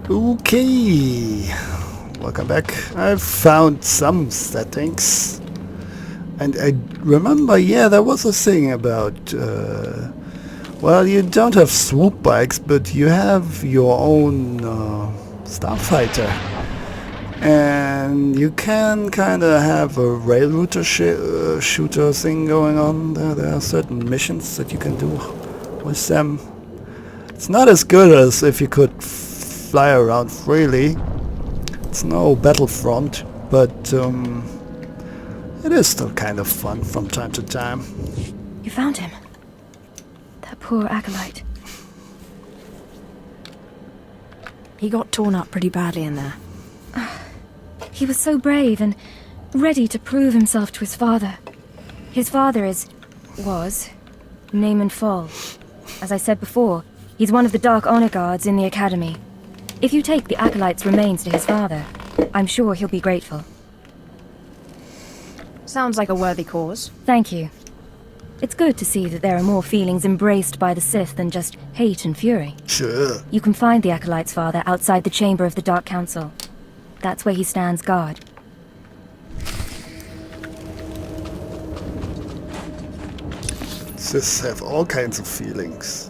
Okay, welcome back. I've found some settings. And I remember, yeah, there was a thing about, well, you don't have swoop bikes, but you have your own starfighter. And you can kind of have a rail router shooter thing going on. There are certain missions that you can do with them. It's not as good as if you could fly around freely. It's no Battlefront, but it is still kind of fun from time to time. You found him. That poor acolyte. He got torn up pretty badly in there. He was so brave and ready to prove himself to his father. His father was Naaman Fall. As I said before, he's one of the Dark Honor Guards in the Academy. If you take the acolyte's remains to his father, I'm sure he'll be grateful. Sounds like a worthy cause. Thank you. It's good to see that there are more feelings embraced by the Sith than just hate and fury. Sure. You can find the acolyte's father outside the chamber of the Dark Council. That's where he stands guard. Siths have all kinds of feelings.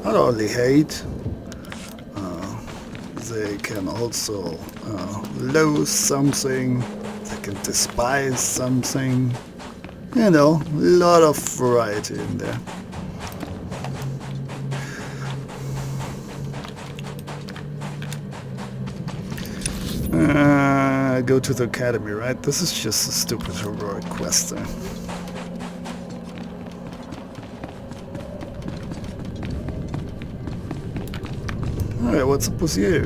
Not only hate, they can also loathe something, they can despise something. You know, a lot of variety in there. Go to the academy, right? This is just a stupid heroic quest there. Alright, what's up with you?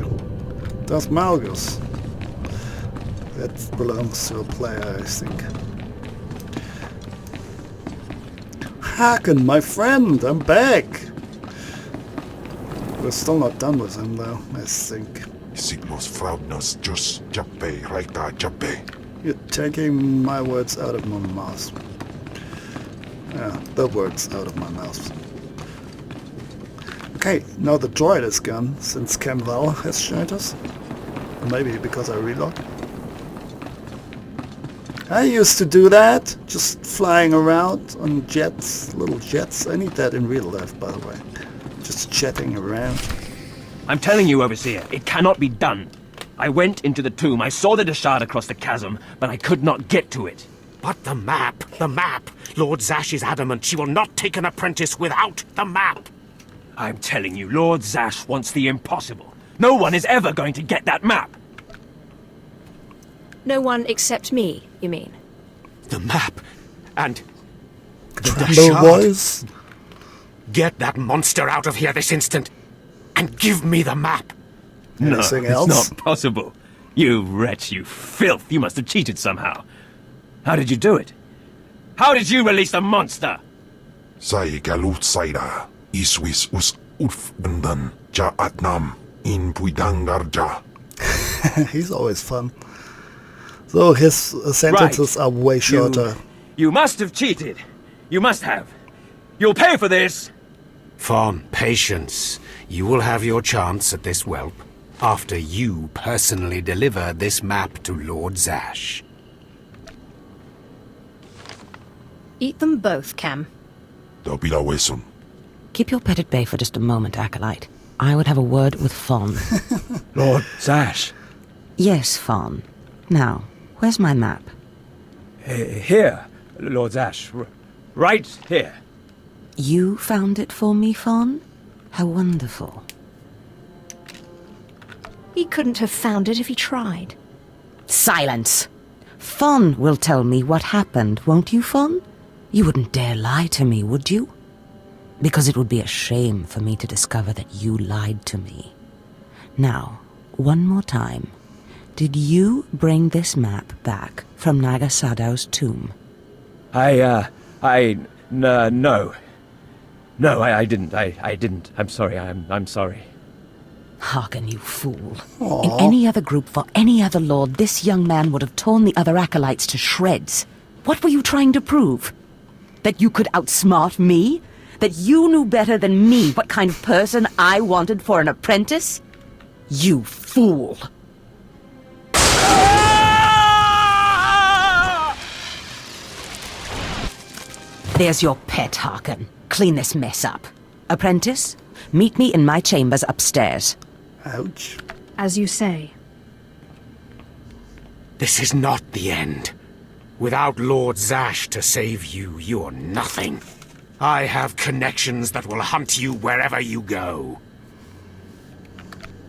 Darth Malgus. That belongs to a player, I think. Haken, my friend, I'm back! We're still not done with him though, I think. Sigmos fraudnos jus jappe raita jappe. You're taking my words out of my mouth. Yeah, the words out of my mouth. Okay, now the droid is gone, since Camval has joined us. Or maybe because I reload. I used to do that, just flying around on jets, little jets. I need that in real life, by the way. Just jetting around. I'm telling you, Overseer, it cannot be done. I went into the tomb, I saw the Deshard across the chasm, but I could not get to it. But the map! Lord Zash is adamant she will not take an apprentice without the map! I'm telling you, Lord Zash wants the impossible. No one is ever going to get that map. No one except me, you mean? The map! And... the Tremble, Deshard. boys. Get that monster out of here this instant! And give me the map! Anything No, else? it's not possible. You wretch, you filth, you must have cheated somehow. How did you do it? How did you release the monster? Sai galut saira. Iswis us urf bendan. Ja atnam. In puidangarja. He's always fun. So his sentences are way shorter. You must have cheated. You must have. You'll pay for this. Fawn, patience. You will have your chance at this whelp after you personally deliver this map to Lord Zash. Eat them both, Cam. Dobila wesun. Keep your pet at bay for just a moment, Acolyte. I would have a word with Fawn. Lord Zash. Yes, Fawn. Now, where's my map? Here, Lord Zash. Right here. You found it for me, Fawn? How wonderful. He couldn't have found it if he tried. Silence! Fawn will tell me what happened, won't you, Fawn? You wouldn't dare lie to me, would you? Because it would be a shame for me to discover that you lied to me. Now, one more time. Did you bring this map back from Naga Sadow's tomb? No. No, I didn't. I didn't. I'm sorry. I'm sorry. Hearken, you fool. Aww. In any other group for any other lord, this young man would have torn the other acolytes to shreds. What were you trying to prove? That you could outsmart me? That you knew better than me what kind of person I wanted for an apprentice? You fool! There's your pet, Harkon. Clean this mess up. Apprentice, meet me in my chambers upstairs. Ouch. As you say. This is not the end. Without Lord Zash to save you, you're nothing. I have connections that will hunt you wherever you go.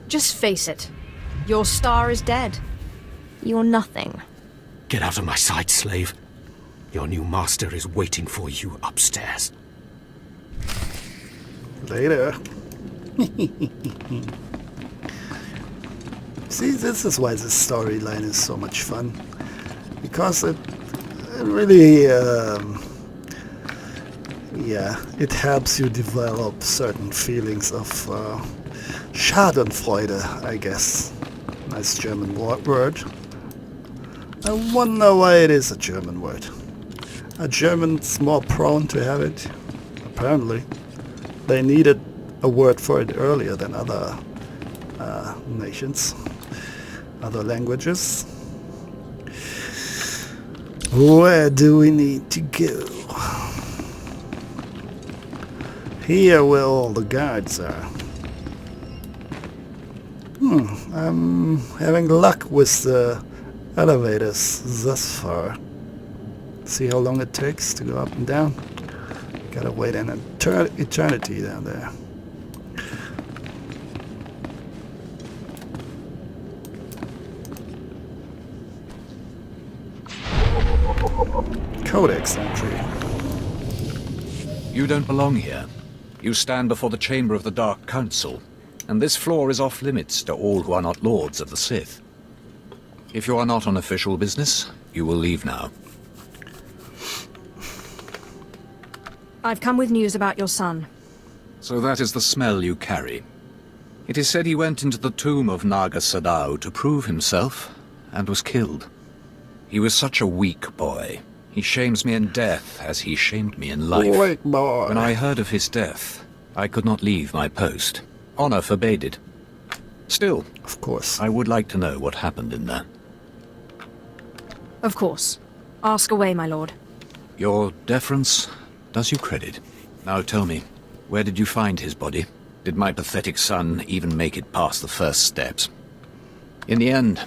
Just face it. Your star is dead. You're nothing. Get out of my sight, slave. Your new master is waiting for you upstairs. Later. See, this is why this storyline is so much fun. Because it really, yeah, it helps you develop certain feelings of Schadenfreude, I guess. Nice German word. I wonder why it is a German word. Are Germans more prone to have it? Apparently. They needed a word for it earlier than other nations, other languages. Where do we need to go? Here where all the guards are. I'm having luck with the elevators thus far. See how long it takes to go up and down? Gotta wait an eternity down there. Codex entry. You don't belong here. You stand before the chamber of the Dark Council, and this floor is off limits to all who are not lords of the Sith. If you are not on official business, you will leave now. I've come with news about your son. So that is the smell you carry. It is said he went into the tomb of Naga Sadao to prove himself, and was killed. He was such a weak boy. He shames me in death as he shamed me in life. Wait, boy. When I heard of his death, I could not leave my post. Honor forbade it. Still, Of course. I would like to know what happened in there. Of course. Ask away, my lord. Your deference does you credit. Now tell me, where did you find his body? Did my pathetic son even make it past the first steps? In the end,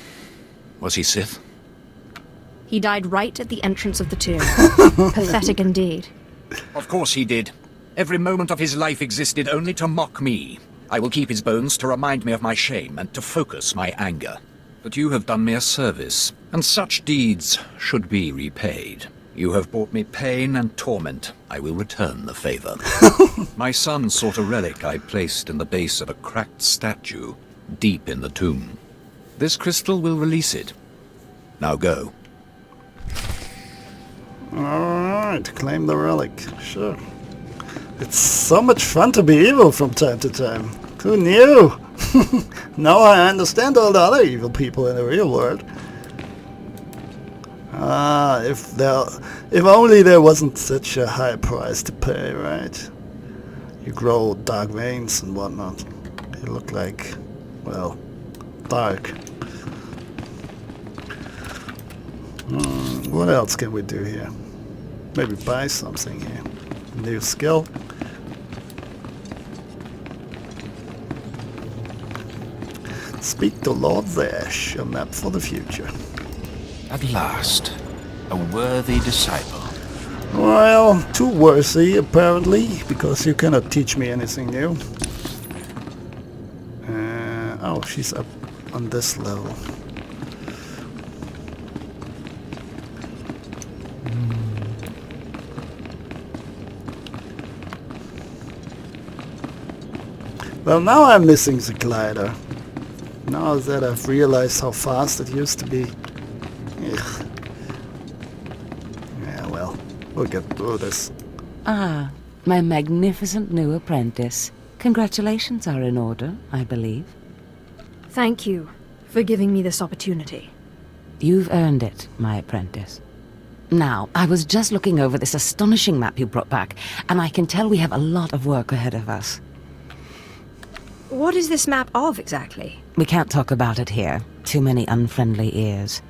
was he Sith? He died right at the entrance of the tomb. Pathetic indeed. Of course he did. Every moment of his life existed only to mock me. I will keep his bones to remind me of my shame and to focus my anger. But you have done me a service, and such deeds should be repaid. You have brought me pain and torment. I will return the favor. My son sought a relic I placed in the base of a cracked statue, deep in the tomb. This crystal will release it. Now go. Alright, claim the relic. Sure. It's so much fun to be evil from time to time. Who knew? Now I understand all the other evil people in the real world. Ah, if only there wasn't such a high price to pay, right? You grow dark veins and whatnot. You look like, well, dark. What else can we do here? Maybe buy something here. New skill. Speak to Lord Zash, a map for the future. At last, a worthy disciple. Well, too worthy apparently, because you cannot teach me anything new. Oh, she's up on this level. Well, now I'm missing the glider. Now that I've realized how fast it used to be. Ugh. Yeah, well, we'll get through this. Ah, my magnificent new apprentice. Congratulations are in order, I believe. Thank you for giving me this opportunity. You've earned it, my apprentice. Now, I was just looking over this astonishing map you brought back, and I can tell we have a lot of work ahead of us. What is this map of, exactly? We can't talk about it here. Too many unfriendly ears.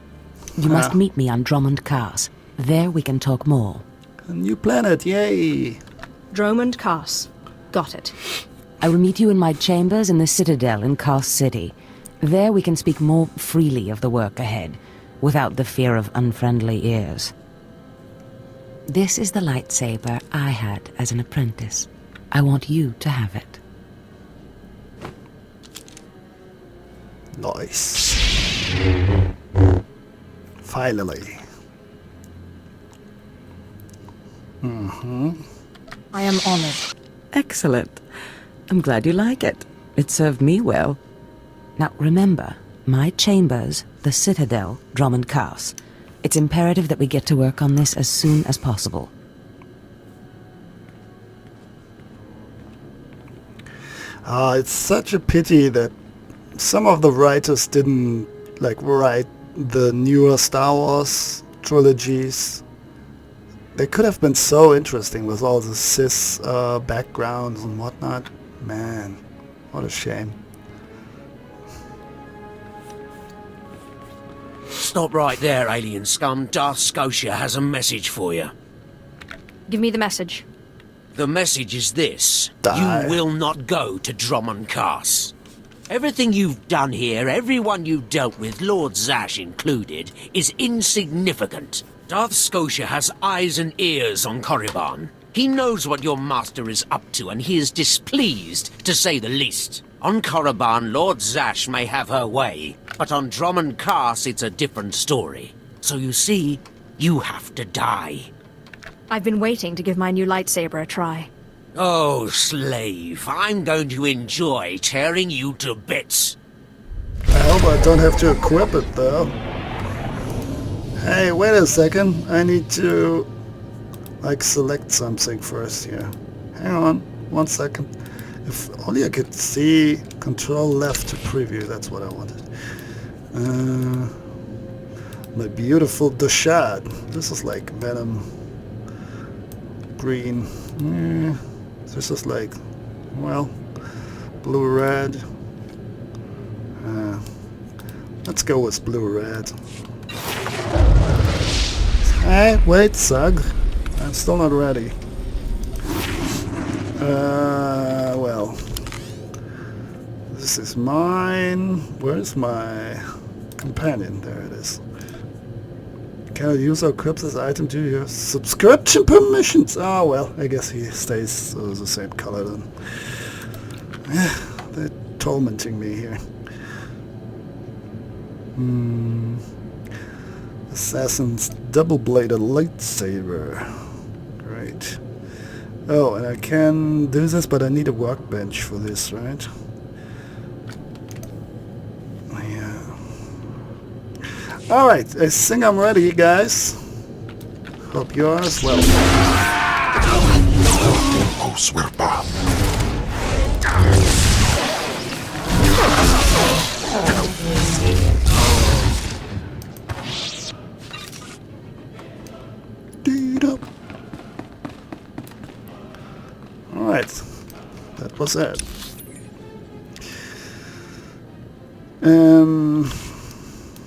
You must meet me on Drummond Cars. There we can talk more. A new planet, yay! Dromund Kaas. Got it. I will meet you in my chambers in the Citadel in Kars City. There we can speak more freely of the work ahead, without the fear of unfriendly ears. This is the lightsaber I had as an apprentice. I want you to have it. Nice. Finally. I am honored. Excellent. I'm glad you like it. It served me well. Now remember, my chambers, the Citadel, Drummond Cars. It's imperative that we get to work on this as soon as possible. It's such a pity that some of the writers didn't write the newer Star Wars trilogies. They could have been so interesting with all the Sith backgrounds and whatnot. Man, what a shame. Stop right there, alien scum. Darth Scotia has a message for you. Give me the message. The message is this. Die. You will not go to Drummond Kaas. Everything you've done here, everyone you've dealt with, Lord Zash included, is insignificant. Darth Scotia has eyes and ears on Korriban. He knows what your master is up to, and he is displeased, to say the least. On Korriban, Lord Zash may have her way, but on Drummond Kaas it's a different story. So you see, you have to die. I've been waiting to give my new lightsaber a try. Oh, slave, I'm going to enjoy tearing you to bits. I hope I don't have to equip it though. Hey, wait a second. I need to select something first here. Hang on, 1 second. If only I could see control left to preview, that's what I wanted. My beautiful Dashad. This is like Venom green. This is like, well, blue-red. Let's go with blue-red. Hey, wait, Sug. I'm still not ready. Well. This is mine. Where's my companion? There it is. Can a user equip this item to your subscription permissions? Oh, well, I guess he stays the same color then. They're tormenting me here. Assassin's double-bladed lightsaber. Great. Oh, and I can do this, but I need a workbench for this, right? Yeah. Alright, I think I'm ready, guys. Hope you are as well. Oh, Swerpa. Alright, that was it.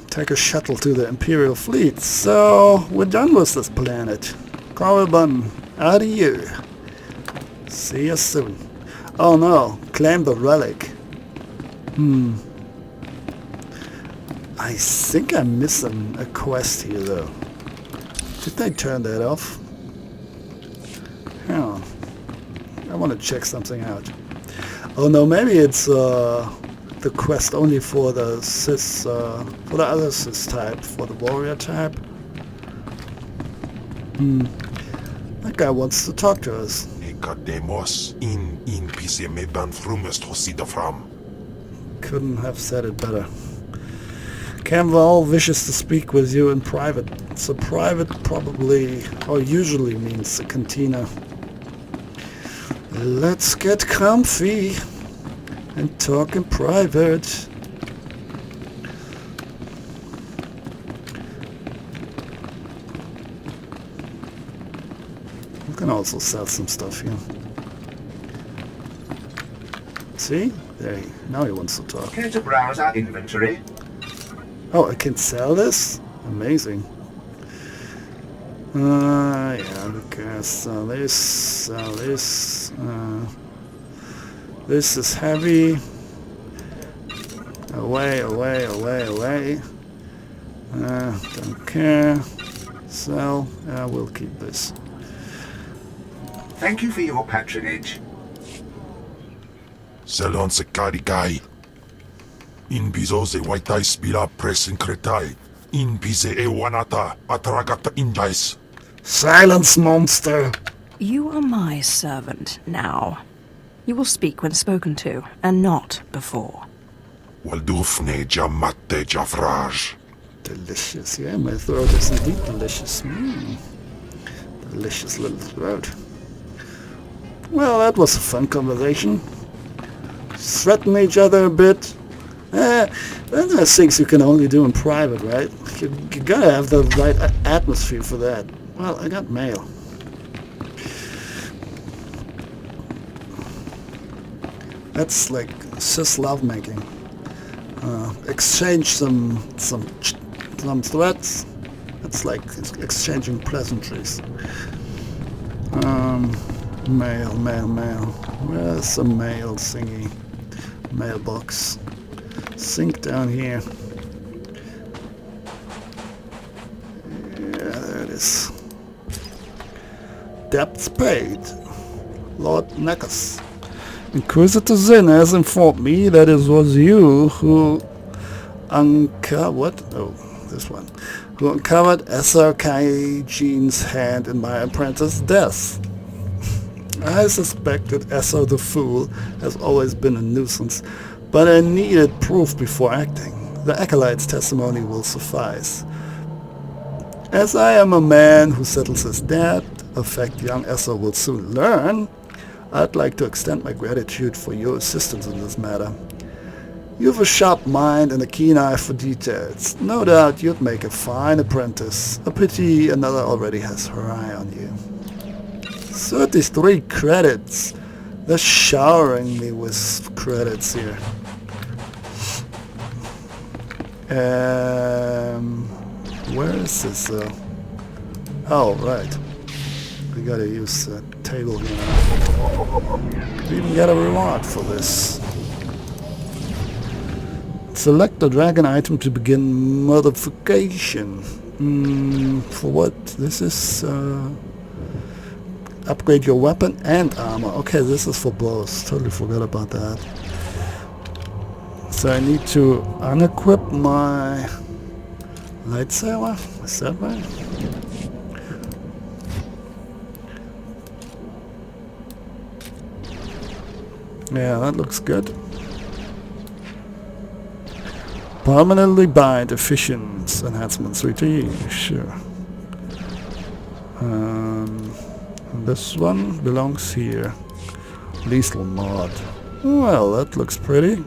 Take a shuttle to the Imperial fleet. So, we're done with this planet. Korriban, adieu. See you soon. Oh no, claim the relic. I think I'm missing a quest here though. Did I turn that off? Hang on. I want to check something out. Oh no, maybe it's the quest only for the Sith, for the other Sith type, for the warrior type. That guy wants to talk to us. Ekademos in pisemeban frumest hosida fram. Couldn't have said it better. Camval wishes to speak with you in private. So private probably, or usually means the cantina. Let's get comfy and talk in private. We can also sell some stuff here. See? There, now he wants to talk. Care to browse our inventory? Oh, I can sell this? Amazing. Yeah, okay, sell this, sell this. This is heavy. Away, away, away, away. Don't care. Sell. We'll keep this. Thank you for your patronage. Selon se carigai. In bizo se waitai spira presin kretai. In bize e wanata atragata injais. Silence, monster! You are my servant now. You will speak when spoken to, and not before. Waldufne jamatte javraj. Delicious, yeah, my throat is indeed delicious. Delicious little throat. Well, that was a fun conversation. Threaten each other a bit. Those are things you can only do in private, right? You gotta have the right atmosphere for that. Well, I got mail. That's like cis lovemaking. Exchange some threats. That's like exchanging pleasantries. Mail. Where's the mail thingy? Mailbox. Sink down here. Yeah, there it is. Debts paid. Lord Nekus. Inquisitor Zin has informed me that it was you who uncovered... Oh, this one. Who uncovered Esser Kaiji's hand in my apprentice's death. I suspected Esser the Fool has always been a nuisance, but I needed proof before acting. The Acolyte's testimony will suffice. As I am a man who settles his debt, a fact young Esser will soon learn, I'd like to extend my gratitude for your assistance in this matter. You've a sharp mind and a keen eye for details. No doubt you'd make a fine apprentice. A pity another already has her eye on you. 33 credits. They're showering me with credits here. Where is this? Oh, right. We gotta use the table here now. We even get a reward for this. Select the dragon item to begin modification. For what? This is... upgrade your weapon and armor. Okay, this is for both. Totally forgot about that. So I need to unequip my lightsaber. Is that right? Yeah, that looks good. Permanently bind efficient enhancements 3T. Sure. This one belongs here. Lethal mod. Well, that looks pretty.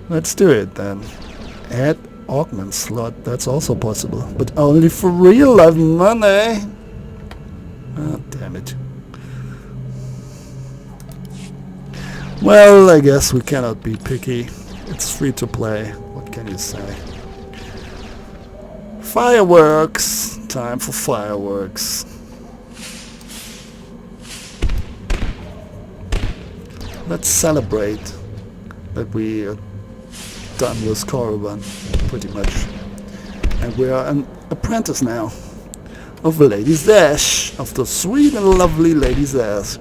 Let's do it then. Add augment slot. That's also possible, but only for real life money. Ah, damn it. Well, I guess we cannot be picky. It's free to play. What can you say? Fireworks. Time for fireworks. Let's celebrate that we are done with Korriban, pretty much. And we are an apprentice now of Lady Zash, of the sweet and lovely Lady Zash.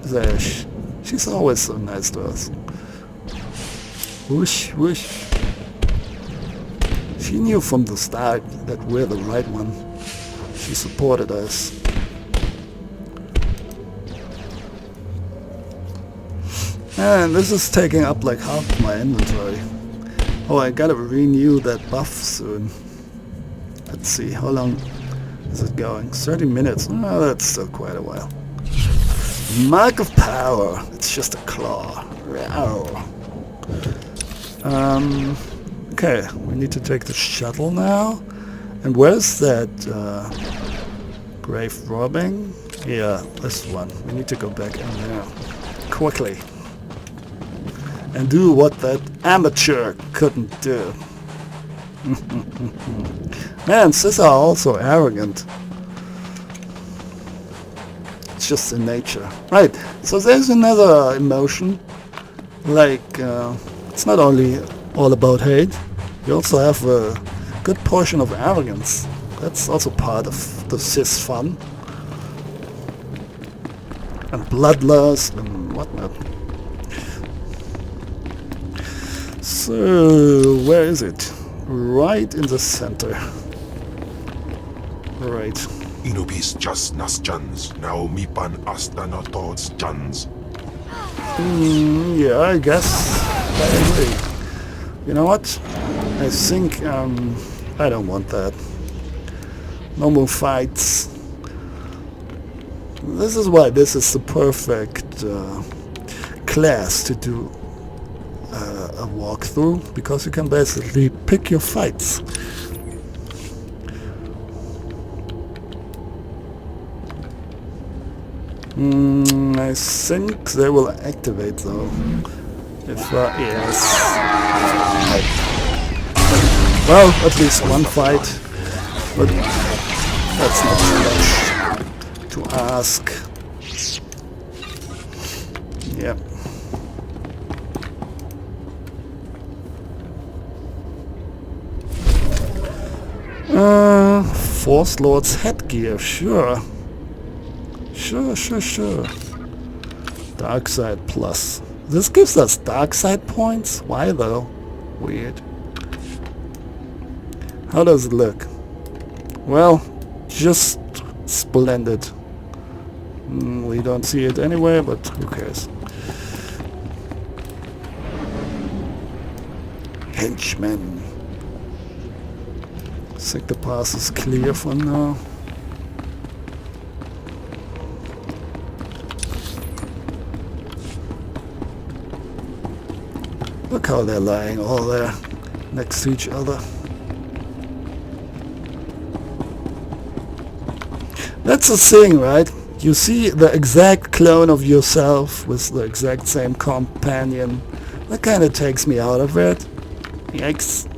She's always so nice to us. Whoosh, whoosh. She knew from the start that we're the right one. She supported us. And this is taking up like half of my inventory. Oh, I gotta renew that buff soon. Let's see, how long is it going? 30 minutes. Oh, that's still quite a while. Mark of Power. It's just a claw. Okay, we need to take the shuttle now. And where's that grave robbing? Yeah, this one. We need to go back in there quickly. and do what that amateur couldn't do. Man, Sith are also arrogant. It's just in nature. Right, so there's another emotion. Like, it's not only all about hate. You also have a good portion of arrogance. That's also part of the Sith fun. And bloodlust and whatnot. So, where is it? Right in the center. Right. Inubis just nas jans, now mipan astana tods jans. Yeah, I guess I agree. You know what? I think, I don't want that. No more fights. This is why this is the perfect class to do a walkthrough, because you can basically pick your fights. I think they will activate though. If yes. Well, at least one fight, but that's not too much to ask. Yep. Force Lord's headgear, sure. Sure. Dark side plus. This gives us dark side points? Why though? Weird. How does it look? Well, just splendid. We don't see it anywhere, but who cares? Henchmen. I think the path is clear for now. Look how they're lying all there next to each other. That's the thing, right? You see the exact clone of yourself with the exact same companion. That kind of takes me out of it. Yikes.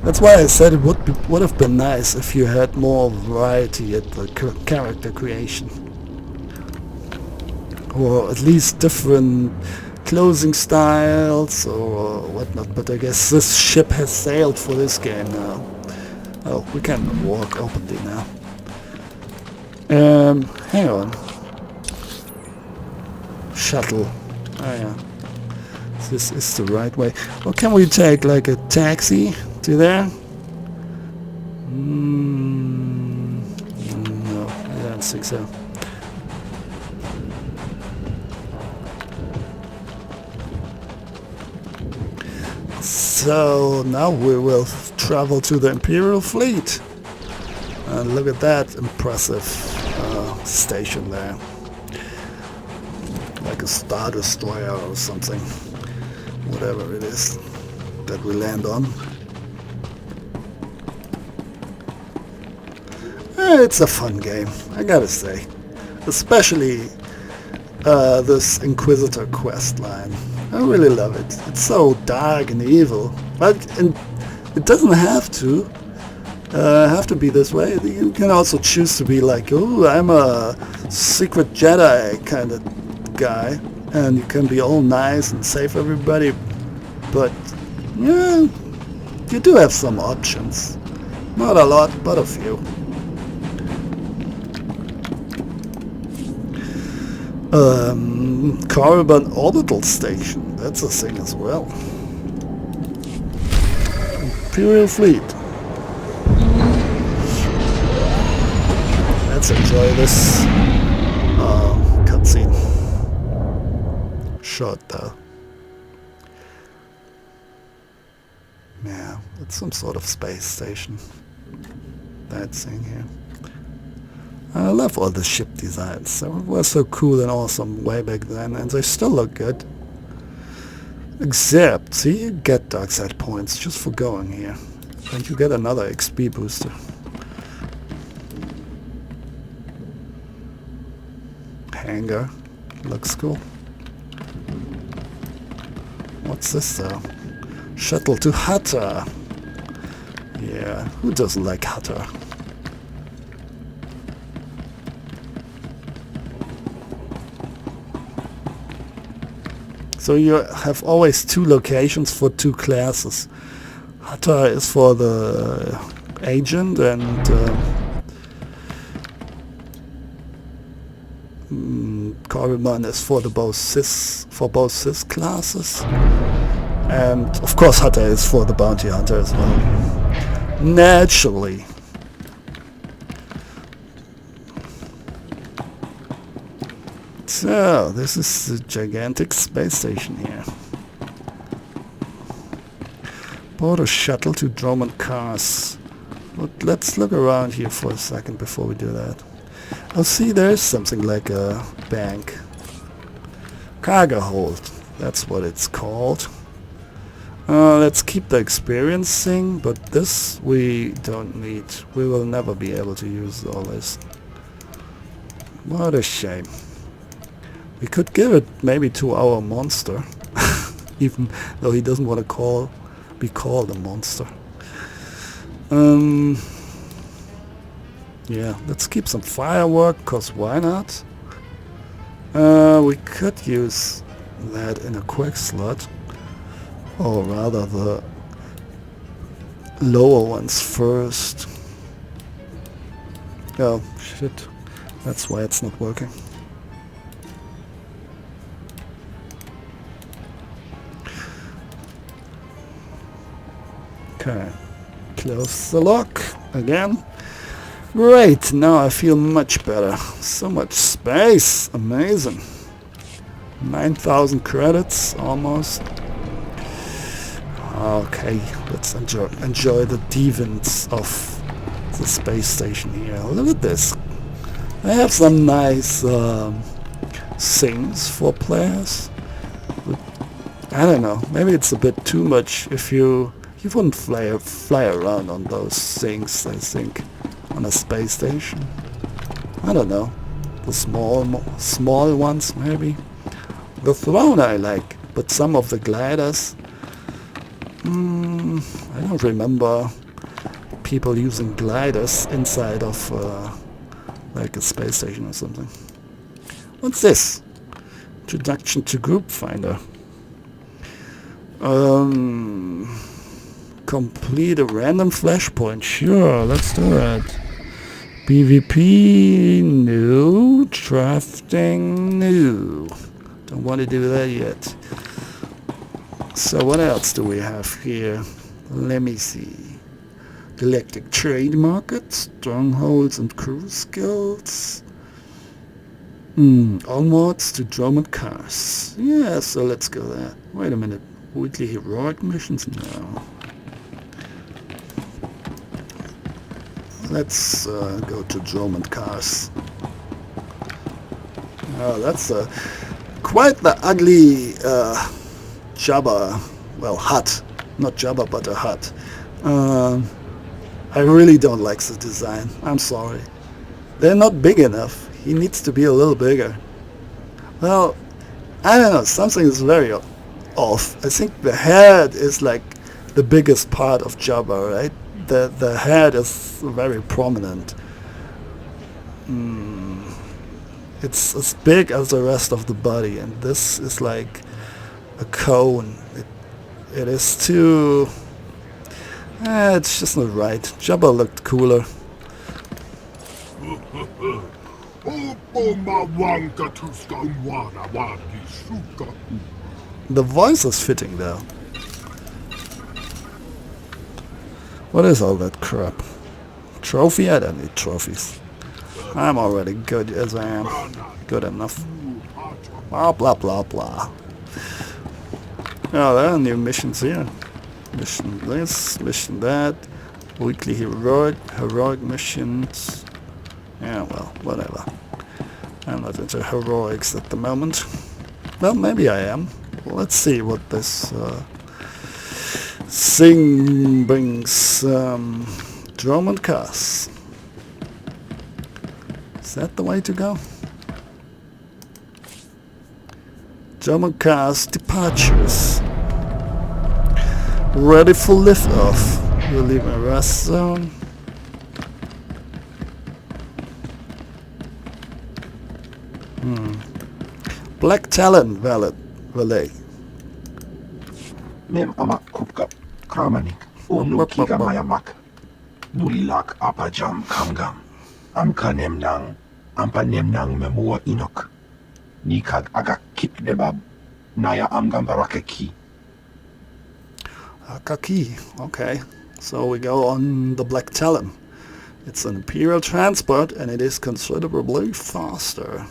That's why I said it would have been nice if you had more variety at the character creation. Or at least different clothing styles or whatnot, but I guess this ship has sailed for this game now. Oh, we can walk openly now. Hang on. Shuttle. Oh yeah. This is the right way. Or can we take like a taxi to there? No, I don't think so. So now we will travel to the Imperial Fleet. And look at that impressive station there. Like a Star Destroyer or something. Whatever it is that we land on. It's a fun game, I gotta say. Especially this Inquisitor quest line. I really love it. It's so dark and evil, but it doesn't have to be this way. You can also choose to be like, oh, I'm a secret Jedi kind of guy, and you can be all nice and save everybody. But yeah, you do have some options. Not a lot, but a few. Carbon Orbital Station, that's a thing as well. Imperial Fleet. Let's enjoy this cutscene. Short though. Yeah, it's some sort of space station. That thing here. I love all the ship designs. They were so cool and awesome way back then, and they still look good. Except, see, you get dark side points just for going here. And you get another XP booster. hangar. Looks cool. What's this though? Shuttle to Hatta. Yeah, who doesn't like Hatta? So you have always 2 locations for 2 classes. Hatta is for the agent and Korriban is for both cis classes. And of course Hatta is for the bounty hunter as well. Naturally. So, this is the gigantic space station here. Board a shuttle to Dromund Kaas. But let's look around here for a second before we do that. Oh, see, there's something like a bank. Cargo hold. That's what it's called. Let's keep the experience thing, but this we don't need. We will never be able to use all this. What a shame. We could give it maybe to our monster, even though he doesn't want to be called a monster. Yeah, let's keep some firework, cause why not? We could use that in a quick slot, or rather the lower ones first. Oh shit, that's why it's not working. Okay, close the lock again. Great, now I feel much better. So much space, amazing. 9,000 credits almost. Okay, let's enjoy the divans of the space station here. Look at this. They have some nice things for players. But I don't know, maybe it's a bit too much if you wouldn't fly around on those things, I think, on a space station. I don't know. The small ones, maybe. The throne I like, but some of the gliders, I don't remember people using gliders inside of like a space station or something. What's this? Introduction to Group Finder. Complete a random flashpoint. Sure, let's do it. PvP, no. Drafting, no. Don't want to do that yet. So what else do we have here? Let me see. Galactic Trade Market, Strongholds and Crew Skills. Onwards to Dromund Kaas. Yeah, so let's go there. Wait a minute. Weekly heroic missions? No. Let's go to Dromund Kaas. Oh, that's quite the ugly Jabba, well, hut. Not Jabba, but a hut. I really don't like the design. I'm sorry. They're not big enough. He needs to be a little bigger. Well, I don't know. Something is very off. I think the head is like the biggest part of Jabba, right? The head is very prominent. It's as big as the rest of the body, and this is like a cone. It is too... it's just not right. Jabba looked cooler. The voice is fitting though. What is all that crap? Trophy? I don't need trophies. I'm already good as I am. Good enough. Blah blah blah blah. Oh, there are new missions here. Mission this, mission that. Weekly heroic missions. Yeah, well, whatever. I'm not into heroics at the moment. Well, maybe I am. Let's see what this thing brings. Dromund Kaas. Is that the way to go? German cars departures. Ready for liftoff. We're leaving a rest zone. Black Talon Valet. Mem amak kupkap kramanik unuk kiga mayamak nulilak apajam kamgam amka nemnang ampa nemnang memua inok nikag agak kip debab naya amgam barakeki. Akaki, okay. So we go on the Black Talon. It's an Imperial transport and it is considerably faster.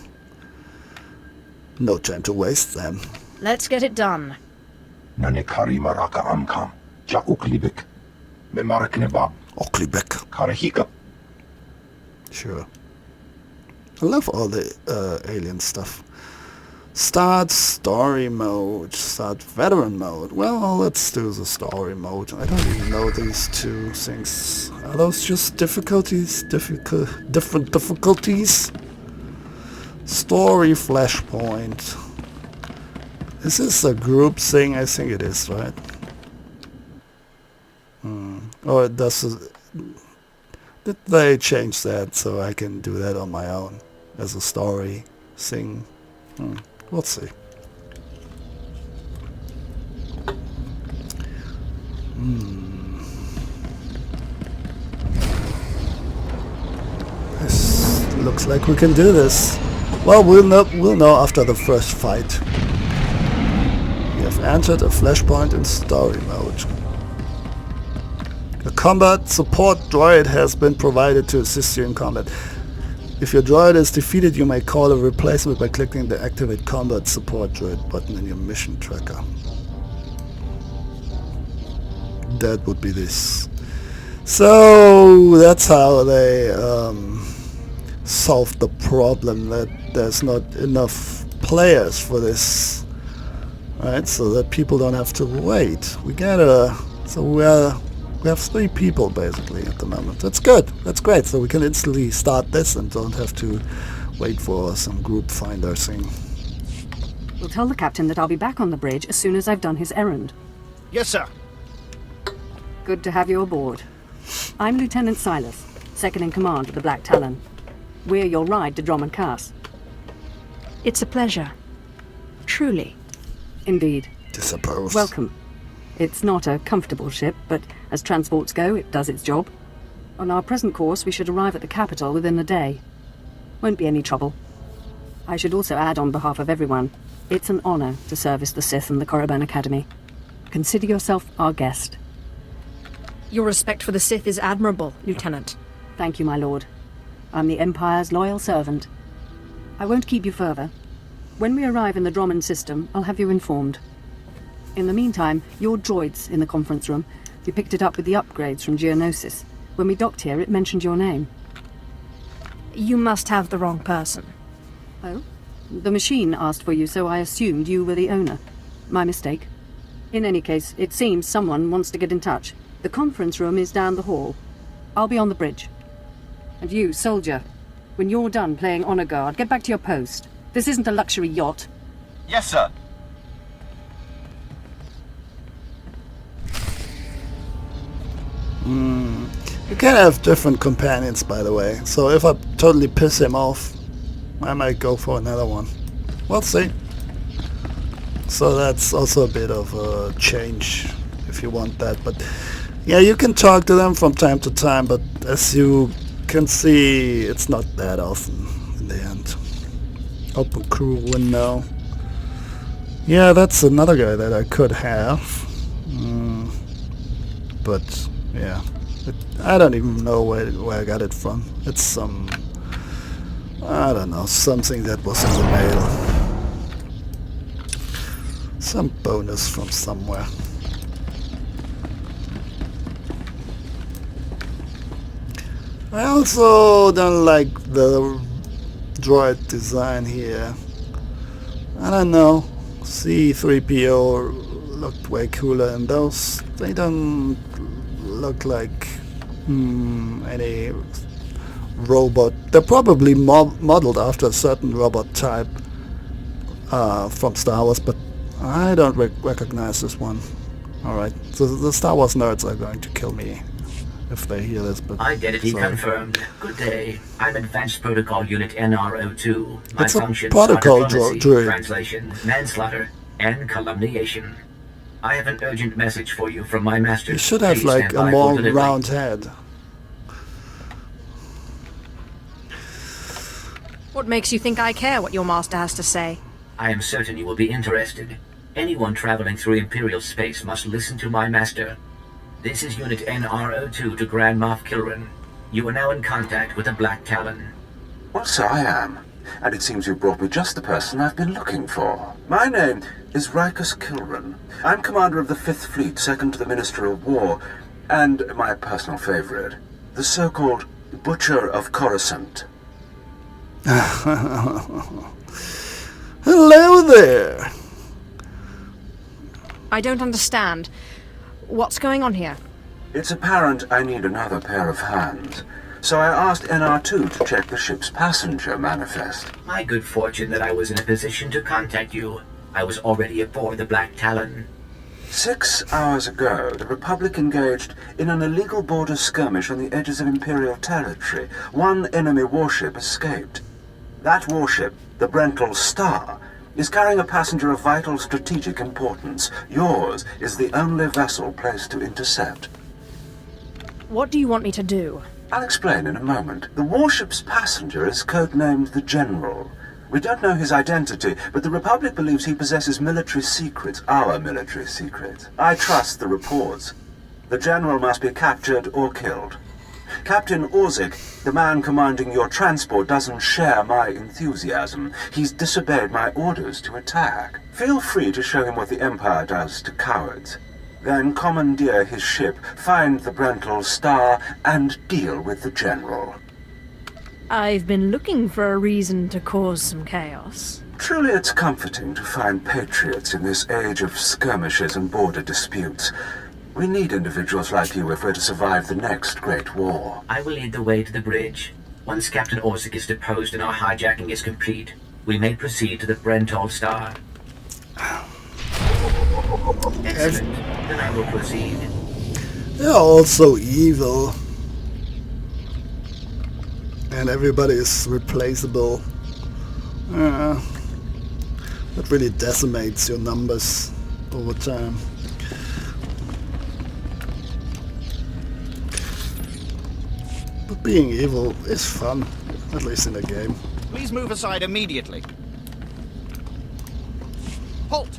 No time to waste then. Let's get it done. Nanekari maraka amkam ja uklibik memarak nebab Oklibek. karahika. Sure. I love all the alien stuff. Start story mode. Start veteran mode. Well, let's do the story mode. I don't even know these two things. Are those just difficulties? Different difficulties? Story flashpoint. Is this a group thing? I think it is, right? Or it does. Did they change that so I can do that on my own as a story thing? We'll see. This looks like we can do this. Well, we'll know after the first fight. We have entered a flashpoint in story mode. A combat support droid has been provided to assist you in combat. If your droid is defeated, you may call a replacement by clicking the Activate Combat Support Droid button in your mission tracker. That would be this. So that's how they solved the problem that there's not enough players for this, right? So that people don't have to wait. We have 3 people basically at the moment. That's good. That's great. So we can instantly start this and don't have to wait for some group finder thing. We'll tell the captain that I'll be back on the bridge as soon as I've done his errand. Yes, sir. Good to have you aboard. I'm Lieutenant Silas, second in command of the Black Talon. We're your ride to Drummond Cass. It's a pleasure. Truly. Indeed. I suppose. Welcome. It's not a comfortable ship, but as transports go, it does its job. On our present course, we should arrive at the capital within the day. Won't be any trouble. I should also add on behalf of everyone, it's an honor to service the Sith and the Korriban Academy. Consider yourself our guest. Your respect for the Sith is admirable, Lieutenant. Thank you, my lord. I'm the Empire's loyal servant. I won't keep you further. When we arrive in the Drummond system, I'll have you informed. In the meantime, your droid's in the conference room. We picked it up with the upgrades from Geonosis. When we docked here, it mentioned your name. You must have the wrong person. Oh? The machine asked for you, so I assumed you were the owner. My mistake. In any case, it seems someone wants to get in touch. The conference room is down the hall. I'll be on the bridge. And you, soldier, when you're done playing honor guard, get back to your post. This isn't a luxury yacht. Yes, sir. You can have different companions, by the way. So if I totally piss him off, I might go for another one. We'll see. So that's also a bit of a change if you want that. But yeah, you can talk to them from time to time, but as you can see, it's not that often in the end. Open crew window. Yeah, that's another guy that I could have. But yeah, I don't even know where I got it from. It's some, I don't know, something that was in the mail. Some bonus from somewhere. I also don't like the droid design here. I don't know. C-3PO looked way cooler, and those, they don't look like any robot. They're probably modeled after a certain robot type. from Star Wars, but I don't recognize this one. Alright, so the Star Wars nerds are going to kill me if they hear this, but... Identity sorry. confirmed. Good day. I'm Advanced Protocol Unit NR02. My It's a functions protocol are diplomacy, droid. translation, manslaughter, and calumniation. I have an urgent message for you from my master. You should have Please like stand a by for long delivery. round head. What makes you think I care what your master has to say? I am certain you will be interested. Anyone traveling through Imperial space must listen to my master. This is Unit NR02 to Grand Moff Kilran. You are now in contact with the Black Talon. Well, so I am. And it seems you brought me just the person I've been looking for. My name is Rikus Kilran. I'm commander of the 5th Fleet, second to the Minister of War, and my personal favorite, the so-called Butcher of Coruscant. Hello there! I don't understand. What's going on here? It's apparent I need another pair of hands, so I asked NR2 to check the ship's passenger manifest. My good fortune that I was in a position to contact you. I was already aboard the Black Talon. 6 hours ago, the Republic engaged in an illegal border skirmish on the edges of Imperial territory. One enemy warship escaped. That warship, the Brental Star, is carrying a passenger of vital strategic importance. Yours is the only vessel placed to intercept. What do you want me to do? I'll explain in a moment. The warship's passenger is codenamed the General. We don't know his identity, but the Republic believes he possesses military secrets, our military secrets. I trust the reports. The General must be captured or killed. Captain Orzik, the man commanding your transport, doesn't share my enthusiasm. He's disobeyed my orders to attack. Feel free to show him what the Empire does to cowards. Then commandeer his ship, find the Brental Star, and deal with the General. I've been looking for a reason to cause some chaos. Truly it's comforting to find patriots in this age of skirmishes and border disputes. We need individuals like you if we're to survive the next great war. I will lead the way to the bridge. Once Captain Orzik is deposed and our hijacking is complete, we may proceed to the Brental Star. Excellent. Then I will proceed. They're all so evil. And everybody is replaceable. That really decimates your numbers over time. But being evil is fun, at least in a game. Please move aside immediately. Halt!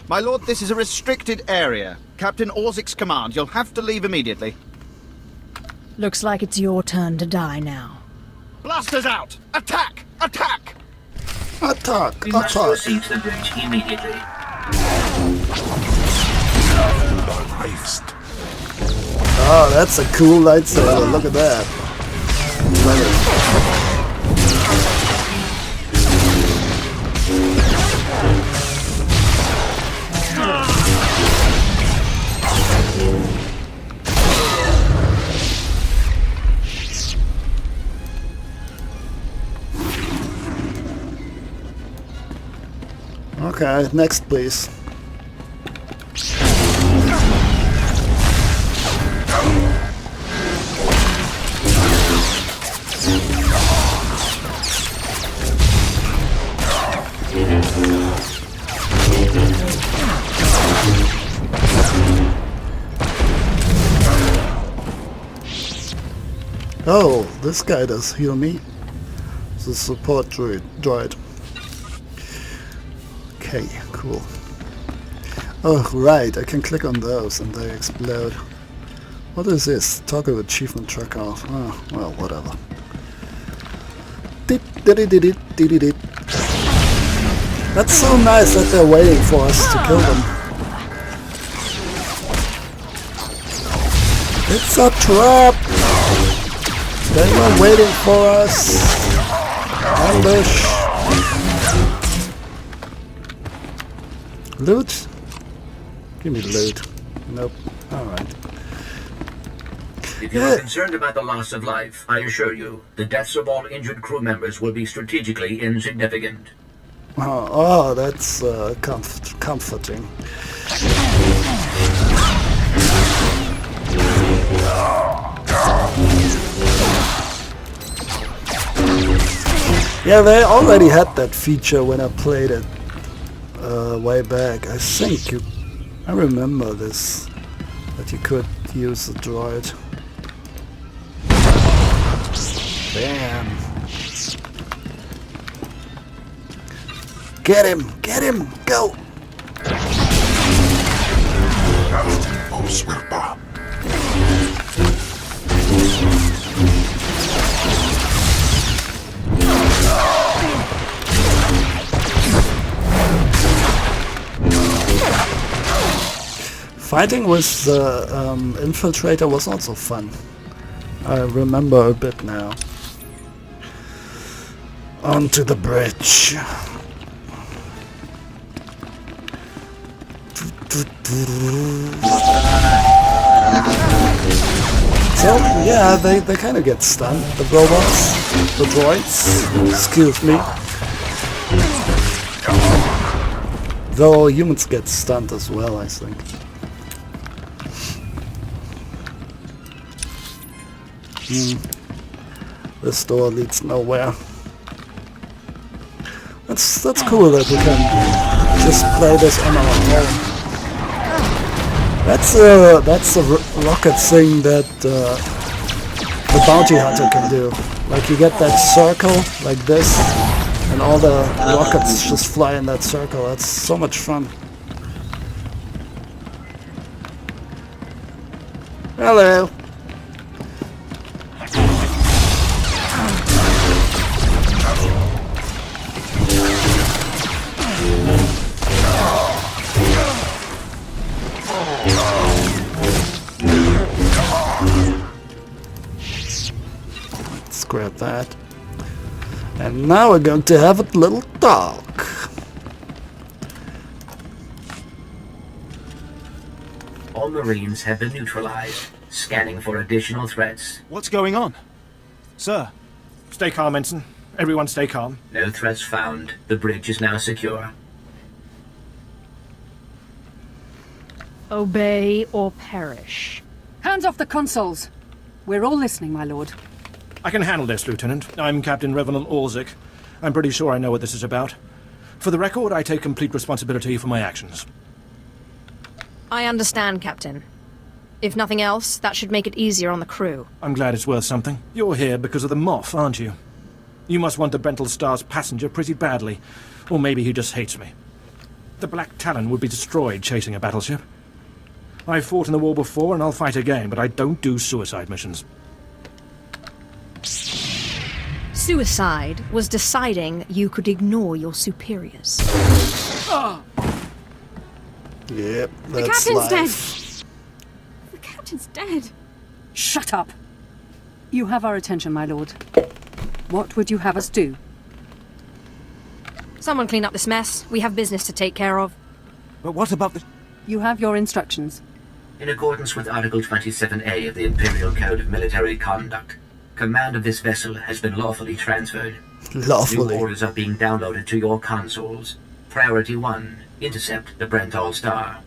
My lord, this is a restricted area. Captain Orzik's command. You'll have to leave immediately. Looks like it's your turn to die now. Blasters out! Attack! Attack! Attack! We must Attack! proceed to the bridge immediately. Oh, that's a cool lightsaber. Look at that. Love it. Okay, next please. Oh, this guy does heal me. The support droid. Okay, cool. Oh, right, I can click on those and they explode. What is this? Toggle achievement tracker off. Oh, well, whatever. That's so nice that they're waiting for us to kill them. It's a trap! They were waiting for us! Ambush! Loot? Give me loot. Nope. Alright. If you are concerned about the loss of life, I assure you, the deaths of all injured crew members will be strategically insignificant. Oh, that's comforting. Yeah, they already had that feature when I played it way back. I think I remember this, that you could use the droid. Bam! Get him! Get him! Go! Fighting with the infiltrator was also fun. I remember a bit now. Onto the bridge. So, yeah, they kind of get stunned, the robots, the droids, excuse me. Though humans get stunned as well, I think. This door leads nowhere. That's cool that we can just play this on our own. That's a rocket thing that the bounty hunter can do. Like you get that circle like this, and all the rockets just fly in that circle. That's so much fun. Hello. Grab that. And now we're going to have a little talk. All Marines have been neutralized. Scanning for additional threats. What's going on? Sir? Stay calm, Ensign. Everyone stay calm. No threats found. The bridge is now secure. Obey or perish. Hands off the consoles. We're all listening, my lord. I can handle this, Lieutenant. I'm Captain Revenant Orzik. I'm pretty sure I know what this is about. For the record, I take complete responsibility for my actions. I understand, Captain. If nothing else, that should make it easier on the crew. I'm glad it's worth something. You're here because of the Moff, aren't you? You must want the Brental Star's passenger pretty badly. Or maybe he just hates me. The Black Talon would be destroyed chasing a battleship. I've fought in the war before and I'll fight again, but I don't do suicide missions. Suicide was deciding you could ignore your superiors. Yep, The that's captain's life. dead! The captain's dead! Shut up! You have our attention, my lord. What would you have us do? Someone clean up this mess. We have business to take care of. But what about the... You have your instructions. In accordance with Article 27A of the Imperial Code of Military Conduct, command of this vessel has been lawfully transferred. Lawfully. New orders are being downloaded to your consoles. Priority 1, intercept the Brental Star.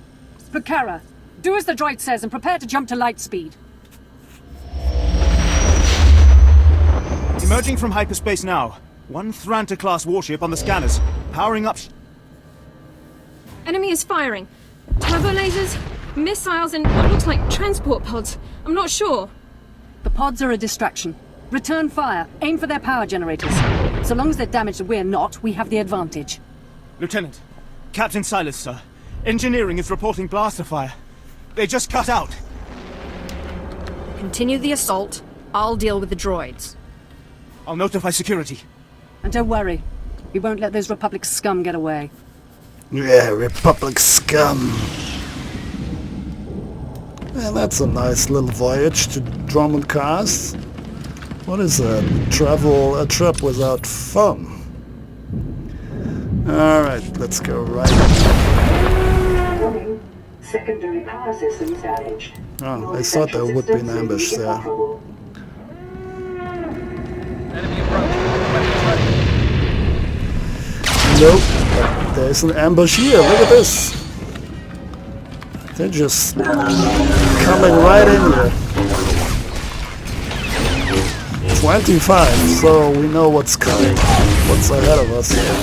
Bukara, do as the droid says and prepare to jump to light speed. Emerging from hyperspace now. One Thranta-class warship on the scanners. Powering up... Enemy is firing. Turbo lasers, missiles, and what looks like transport pods. I'm not sure. The pods are a distraction. Return fire. Aim for their power generators. So long as they're damaged and we're not, we have the advantage. Lieutenant, Captain Silas, sir. Engineering is reporting blaster fire. They just cut out. Continue the assault. I'll deal with the droids. I'll notify security. And don't worry. We won't let those Republic scum get away. Yeah, Republic scum. Yeah, that's a nice little voyage to Drummond Cars. What is a trip without fun? Alright, let's go right. Secondary power systems damaged. Oh, I thought there would be an ambush there. Nope. There's an ambush here. Look at this. They're just coming right in here. 25, so we know what's coming, what's ahead of us here.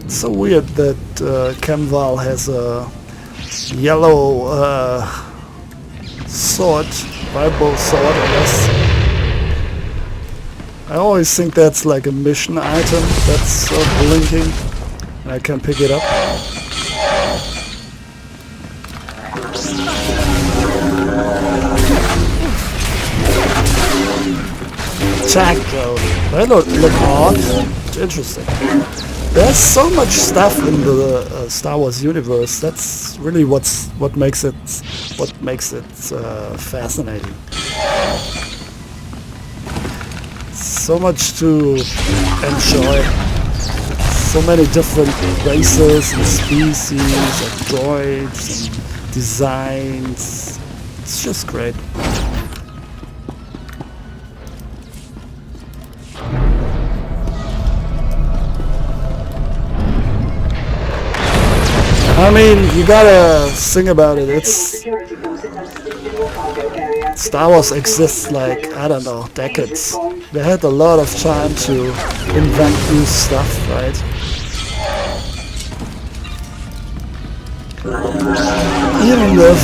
It's so weird that Kemval has a yellow sword, Bible sword, I guess. I always think that's like a mission item that's blinking, and I can pick it up. Attack though. They look odd. Interesting. There's so much stuff in the Star Wars universe. That's really what makes it fascinating. So much to enjoy. So many different races and species and droids and designs. It's just great. I mean, you gotta think about it. It's Star Wars exists like, I don't know, decades. They had a lot of time to invent new stuff, right? Even if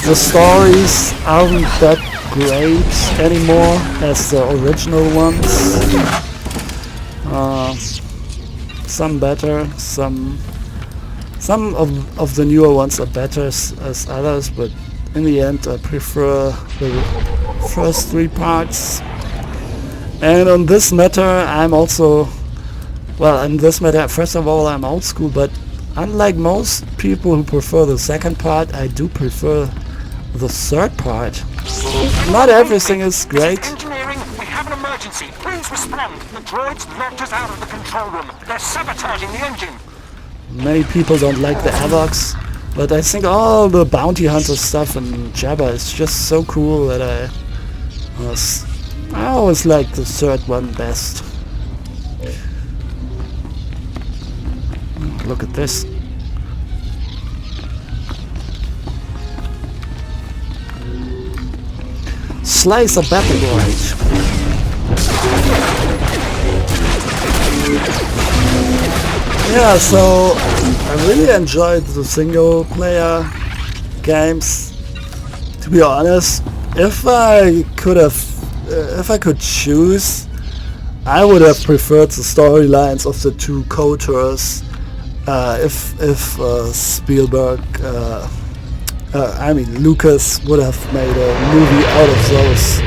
the stories aren't that great anymore as the original ones. Some better, some of the newer ones are better as others, but in the end I prefer the first three parts. And on this matter I'm also, well, in this matter first of all I'm old school, but unlike most people who prefer the second part, I do prefer the third part. Not everything is great. Engineering, we have an emergency. Please respond. The droids locked us out of the control room. They're sabotaging the engine. Many people don't like the Avocs, but I think all the bounty hunter stuff in Jabba is just so cool that I always like the third one best. Look at this. Slice a battle droid. Yeah, so I really enjoyed the single player games. To be honest, if I could choose, I would have preferred the storylines of the two KOTORs. If Spielberg, I mean Lucas, would have made a movie out of those,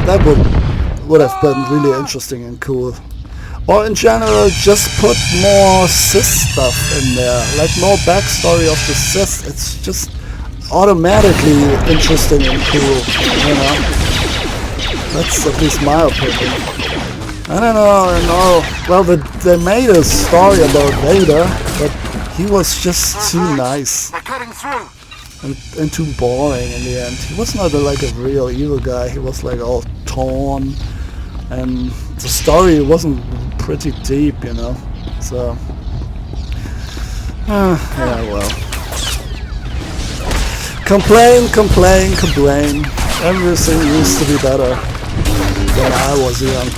that would have been really interesting and cool. Or in general, just put more Sith stuff in there, like more backstory of the Sith. It's just automatically interesting and cool, you know. That's at least my opinion. I don't know. Well, they made a story about Vader, but he was just too nice and too boring in the end. He was not like a real evil guy. He was like all torn, and the story wasn't pretty deep, you know. So, yeah, well. Complain. Everything used to be better when I was young.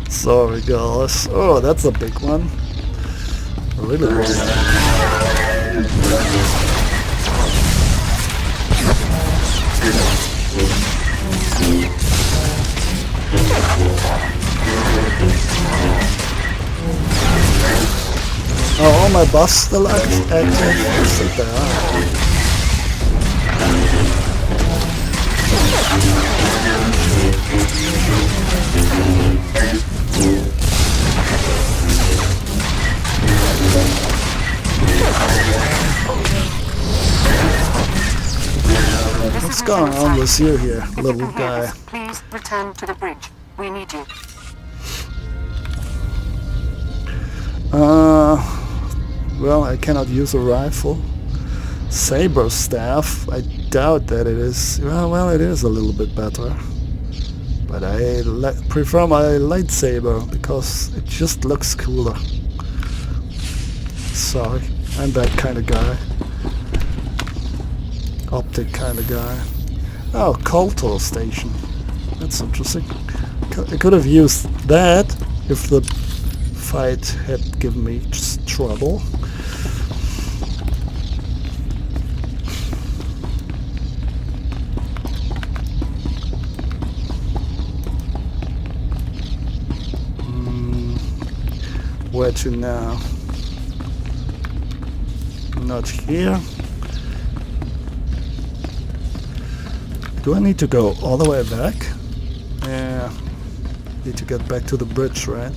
Sorry, girls. Oh, that's a big one. A really big one. Oh, all my buffs still active? Yes, they are. What's going on with you here, little guy? Please return to the bridge. We need you. Well, I cannot use a rifle. Saber staff, I doubt that it is. Well, it is a little bit better. But I prefer my lightsaber because it just looks cooler. Sorry, I'm that kind of guy. Optic kind of guy. Oh, Koltor station. That's interesting. I could have used that if the fight had given me just trouble. Where to now? Not here. Do I need to go all the way back? Yeah. Need to get back to the bridge, right?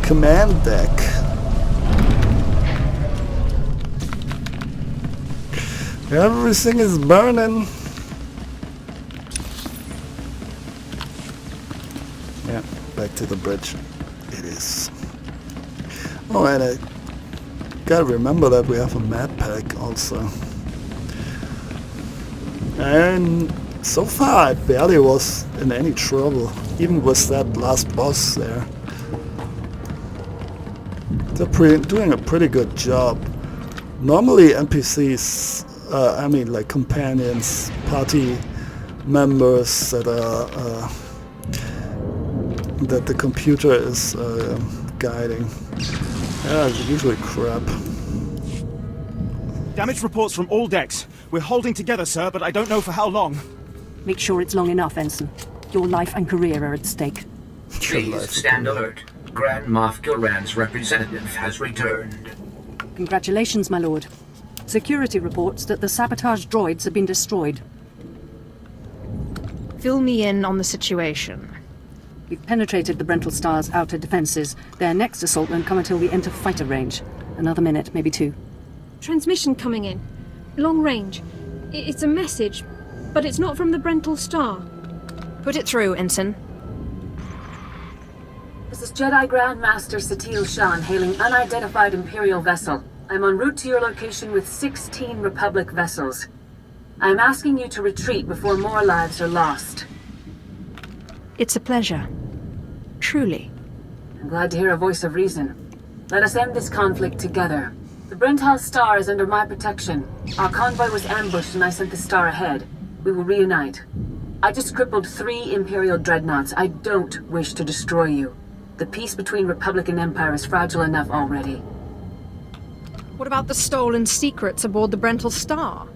Command deck. Everything is burning. Yeah, back to the bridge. It is. Oh, and I gotta remember that we have a map pack also. And so far I barely was in any trouble, even with that last boss there. They're doing a pretty good job. Normally NPCs, I mean like companions, party members that are that the computer is guiding. Yeah, it's usually crap. Damage reports from all decks. We're holding together, sir, but I don't know for how long. Make sure it's long enough, Ensign. Your life and career are at stake. Please stand alert. Grand Moff Kilran's representative has returned. Congratulations, my lord. Security reports that the sabotage droids have been destroyed. Fill me in on the situation. We've penetrated the Brental Star's outer defenses. Their next assault won't come until we enter fighter range. Another minute, maybe two. Transmission coming in. Long range. It's a message, but it's not from the Brental Star. Put it through, Ensign. This is Jedi Grand Master Satil Shan hailing unidentified Imperial vessel. I'm en route to your location with 16 Republic vessels. I'm asking you to retreat before more lives are lost. It's a pleasure. Truly. I'm glad to hear a voice of reason. Let us end this conflict together. The Brental Star is under my protection. Our convoy was ambushed and I sent the Star ahead. We will reunite. I just crippled 3 Imperial dreadnoughts. I don't wish to destroy you. The peace between Republic and Empire is fragile enough already. What about the stolen secrets aboard the Brental Star?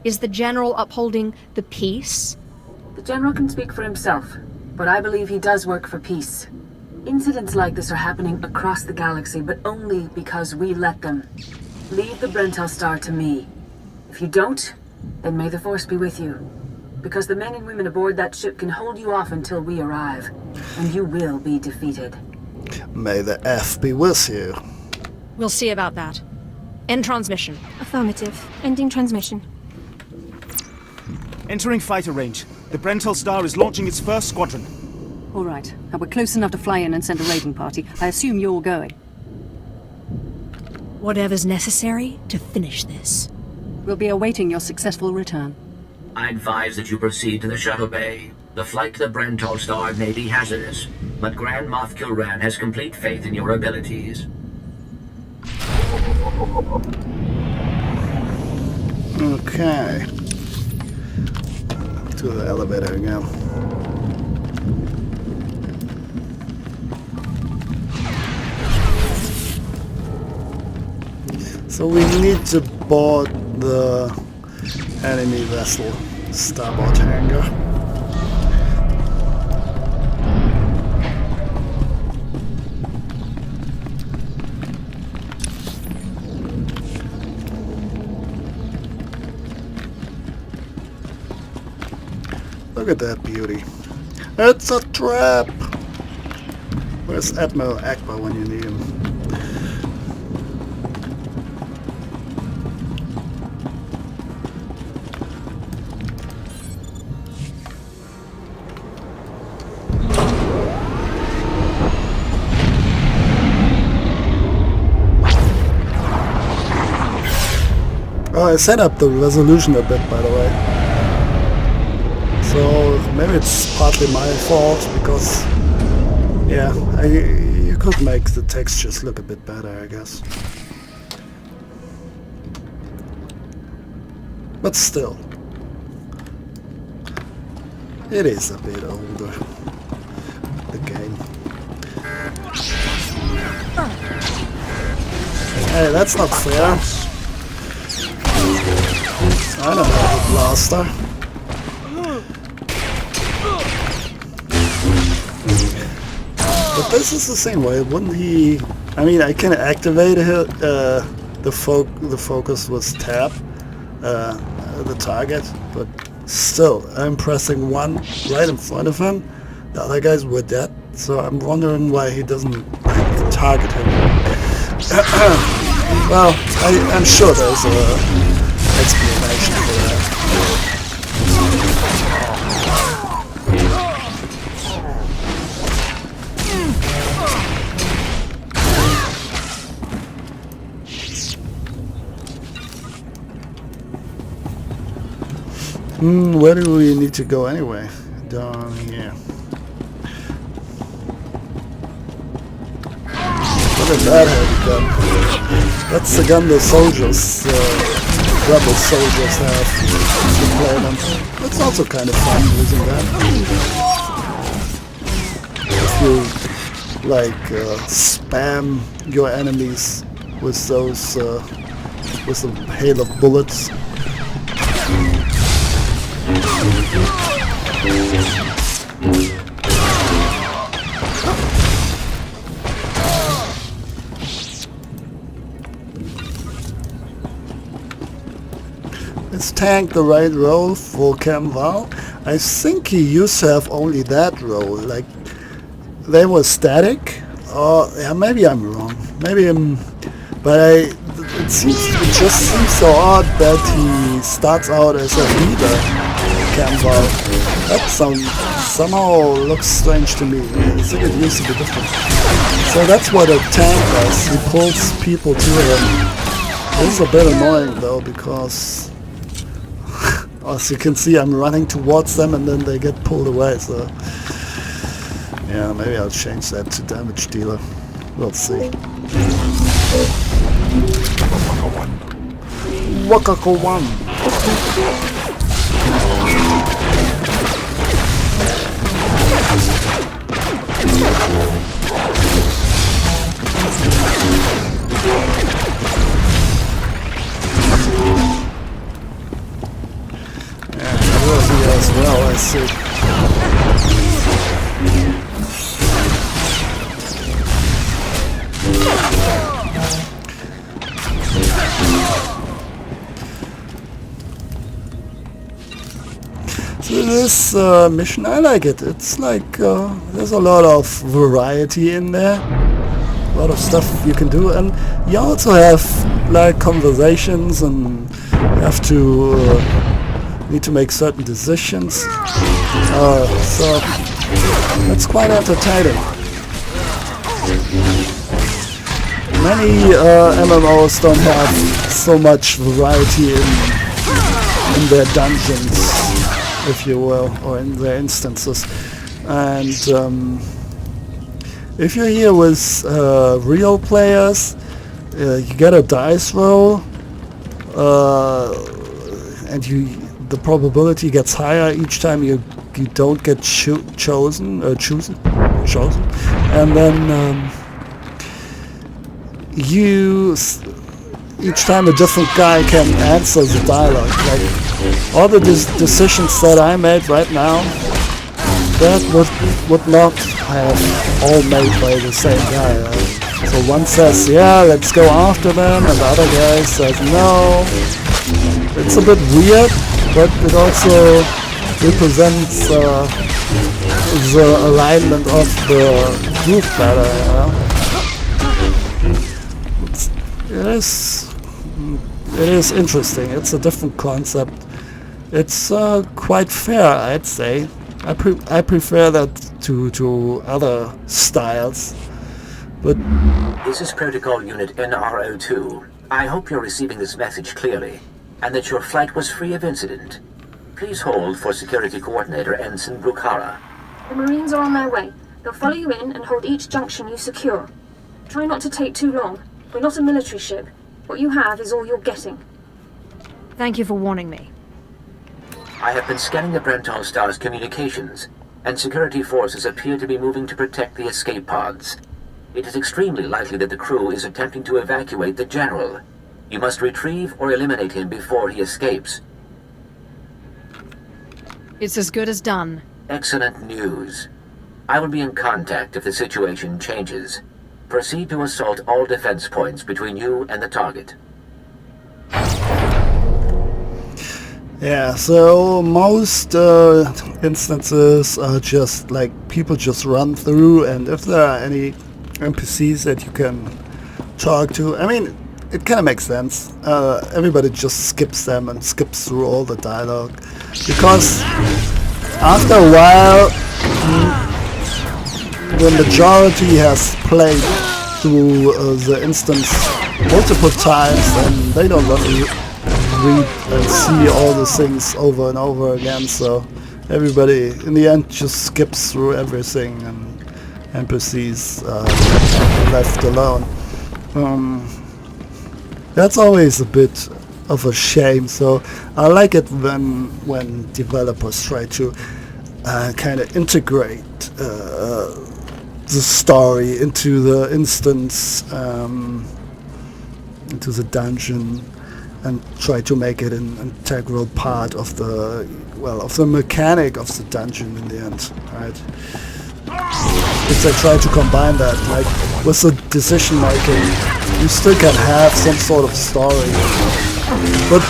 Is the General upholding the peace? The General can speak for himself, but I believe he does work for peace. Incidents like this are happening across the galaxy, but only because we let them. Leave the Brental Star to me. If you don't, then may the Force be with you. Because the men and women aboard that ship can hold you off until we arrive, and you will be defeated. May the F be with you. We'll see about that. End transmission. Affirmative. Ending transmission. Entering fighter range. The Brental Star is launching its first squadron. All right. Now we're close enough to fly in and send a raiding party. I assume you're going. Whatever's necessary to finish this. We'll be awaiting your successful return. I advise that you proceed to the shuttle bay. The flight to the Brental Star may be hazardous, but Grand Moff Kilran has complete faith in your abilities. Okay. To the elevator again. So we need to board the enemy vessel starboard hangar. Look at that beauty. It's a trap! Where's Admiral Akbar when you need him? Oh, I set up the resolution a bit, by the way. So maybe it's partly my fault because, yeah, you could make the textures look a bit better, I guess. But still, it is a bit older, the game. Hey, that's not fair. I don't have a blaster. But this is the same way, wouldn't he? I mean, I can activate the focus with tab, the target, but still, I'm pressing 1 right in front of him. The other guys were dead, so I'm wondering why he doesn't target him. Well, I'm sure there's a explanation for that. Where do we need to go anyway? Down here. Look at that heavy gun. That's the gun the soldiers, rebel soldiers have to play them. It's also kind of fun using that. If you, like, spam your enemies with those, with a hail of bullets. Is tank the right role for Cam Val? I think he used to have only that role. Like, they were static. Or yeah, maybe I'm wrong. Maybe I'm. But it just seems so odd that he starts out as a leader, Cam Val. That somehow looks strange to me. I think it used to be different. So that's what a tank does. He pulls people to him. This is a bit annoying though, because as you can see, I'm running towards them and then they get pulled away. So yeah, maybe I'll change that to damage dealer. We'll see. Wakako 1. As well, I see. So this mission, I like it. It's like there's a lot of variety in there, a lot of stuff you can do, and you also have like conversations, and you have to need to make certain decisions. So it's quite entertaining. Many MMOs don't have so much variety in their dungeons, if you will, or in their instances. And if you're here with real players, you get a dice roll, and the probability gets higher each time you don't get chosen, and then each time a different guy can answer the dialogue. Like all the decisions that I made right now, that would not have all made by the same guy. So one says, yeah, let's go after them, and the other guy says, no. It's a bit weird, but it also represents the alignment of the group better, you know? It is interesting. It's a different concept. It's quite fair, I'd say. I prefer that to other styles, but... This is Protocol Unit NRO2. I hope you're receiving this message clearly. and that your flight was free of incident. Please hold for Security Coordinator Ensign Brukhara. The Marines are on their way. They'll follow you in and hold each junction you secure. Try not to take too long. We're not a military ship. What you have is all you're getting. Thank you for warning me. I have been scanning the Brental Star's communications, and security forces appear to be moving to protect the escape pods. It is extremely likely that the crew is attempting to evacuate the General. You must retrieve or eliminate him before he escapes. It's as good as done. Excellent news. I will be in contact if the situation changes. Proceed to assault all defense points between you and the target. Yeah, so most instances are just like people just run through, and if there are any NPCs that you can talk to, I mean, it kind of makes sense. Everybody just skips them and skips through all the dialogue, because after a while, the majority has played through the instance multiple times, and they don't want to read and see all the things over and over again, so everybody in the end just skips through everything, and NPCs left alone. That's always a bit of a shame, so I like it when developers try to kind of integrate the story into the instance, into the dungeon, and try to make it an integral part of the mechanic of the dungeon in the end, right? If they try to combine that, like with the decision making, you still can have some sort of story. But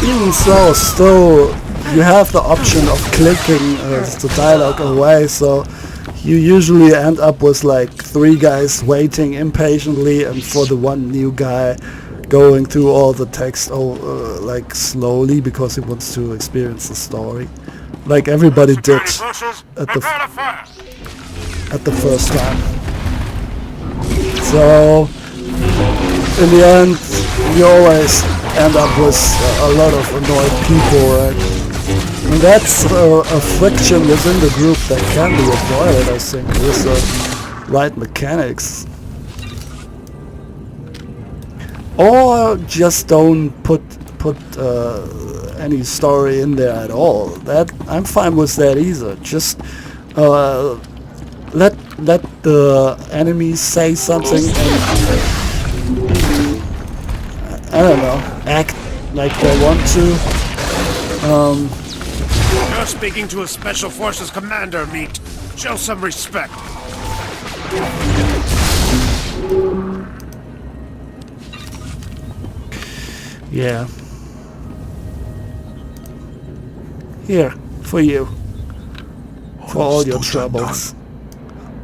even so, still you have the option of clicking the dialogue away, so you usually end up with like 3 guys waiting impatiently, and for the one new guy going through all the text like slowly because he wants to experience the story, like everybody did at the first time. So in the end, you always end up with a lot of annoyed people, right? And that's a friction within the group that can be avoided, I think, with the right mechanics. Or just don't put any story in there at all. That I'm fine with that either. Just let the enemies say something and I don't know, act like they want to. You're speaking to a Special Forces commander, Meat. Show some respect. Yeah. Here, for you. For all your troubles.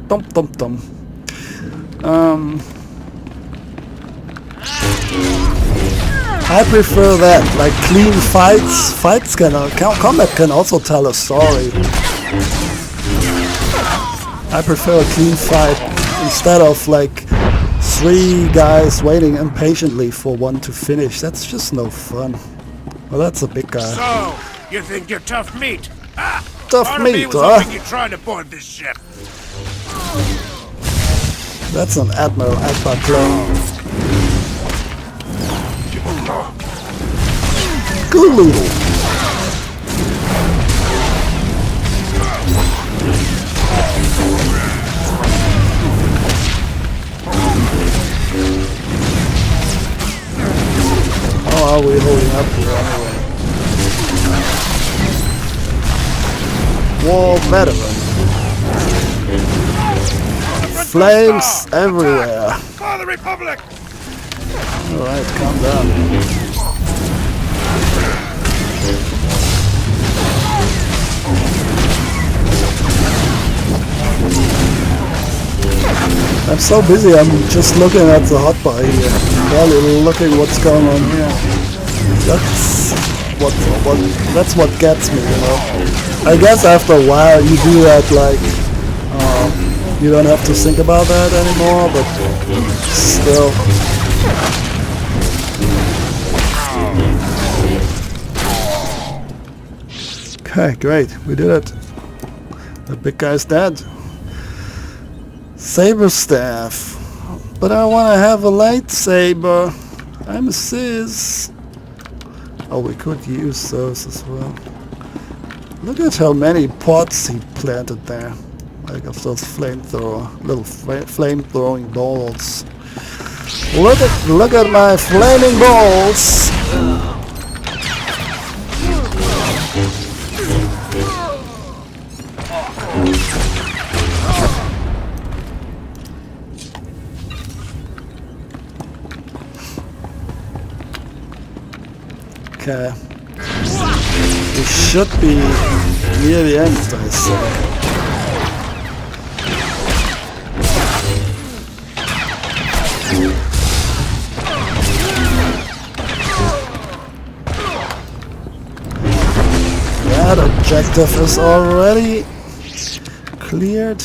Dum dum dum. I prefer that, like clean fights. Combat can also tell a story. I prefer a clean fight instead of like 3 guys waiting impatiently for one to finish. That's just no fun. Well, that's a big guy. So, you think you're tough meat? Ah, tough meat, was hoping you tried to board this ship. That's an Admiral Akbar clone. Gulu. How are we holding up here anyway? War veteran. Flames everywhere. For the Republic! Alright, calm down. I'm so busy, I'm just looking at the hotbar here. Barely looking what's going on here. That's what gets me, you know. I guess after a while you do that, like, you don't have to think about that anymore, but still. Okay, great. We did it. The big guy's dead. Saber staff. But I want to have a lightsaber. I'm a sis. Oh, we could use those as well. Look at how many pots he planted there. Like of those little flame-throwing balls. Look at my flaming balls. Okay. We should be near the end, I say. That objective is already cleared.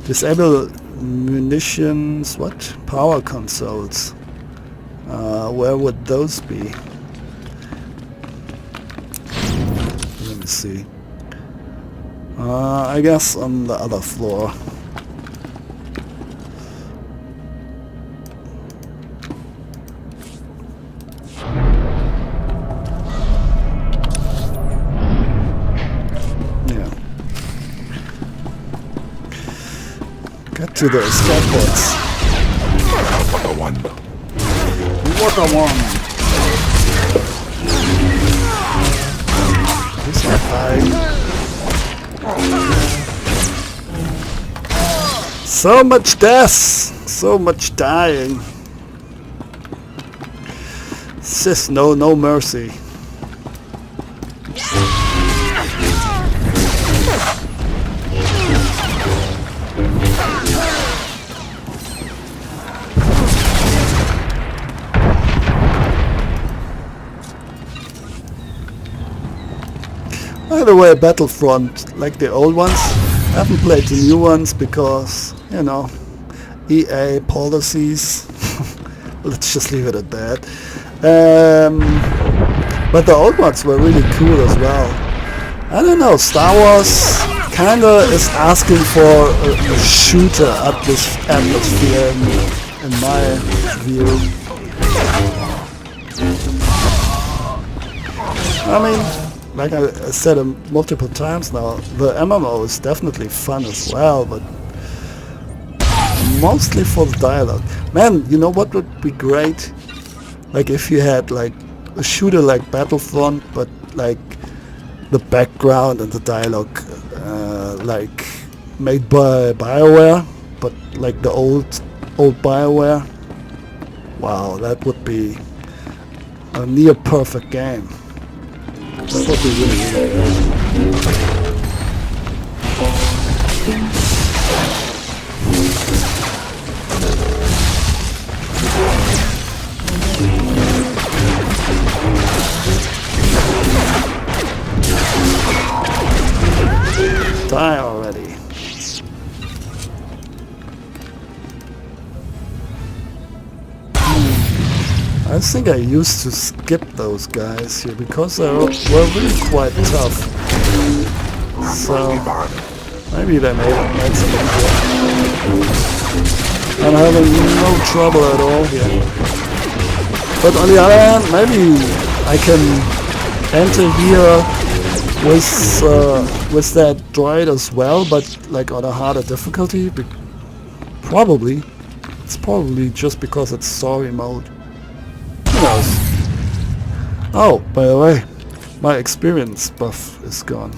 Disable munitions, what? Power consoles. Where would those be? Let me see. I guess on the other floor. To the escape pods. What a one. What a one. He's not dying. So much death. So much dying. Sis, no mercy. By the way, Battlefront, like the old ones, I haven't played the new ones because, you know, EA policies. Let's just leave it at that. But the old ones were really cool as well. I don't know, Star Wars kinda is asking for a shooter atmosphere in my view. I mean, like I said multiple times now, the MMO is definitely fun as well, but mostly for the dialogue. Man, you know what would be great? Like if you had like a shooter like Battlefront, but like the background and the dialogue like made by BioWare, but like the old BioWare. Wow, that would be a near perfect game. That would be really good. Die already. I think I used to skip those guys here because they were really quite tough. So maybe they made some easier. I'm having no trouble at all here. But on the other hand, maybe I can enter here with that droid as well, but like on a harder difficulty. Probably. It's probably just because it's story mode. Who knows? Oh, by the way, my experience buff is gone.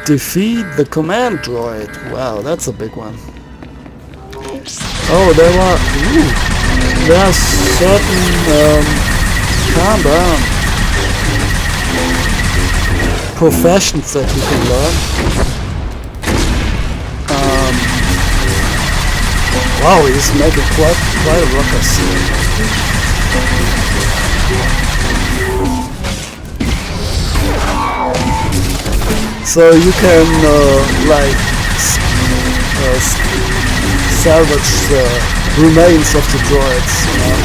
Defeat the command droid. Wow, that's a big one. Oh, there are certain calm down professions that you can learn. Wow, he's making quite a ruckus here. So you can like salvage the remains of the droids, you know?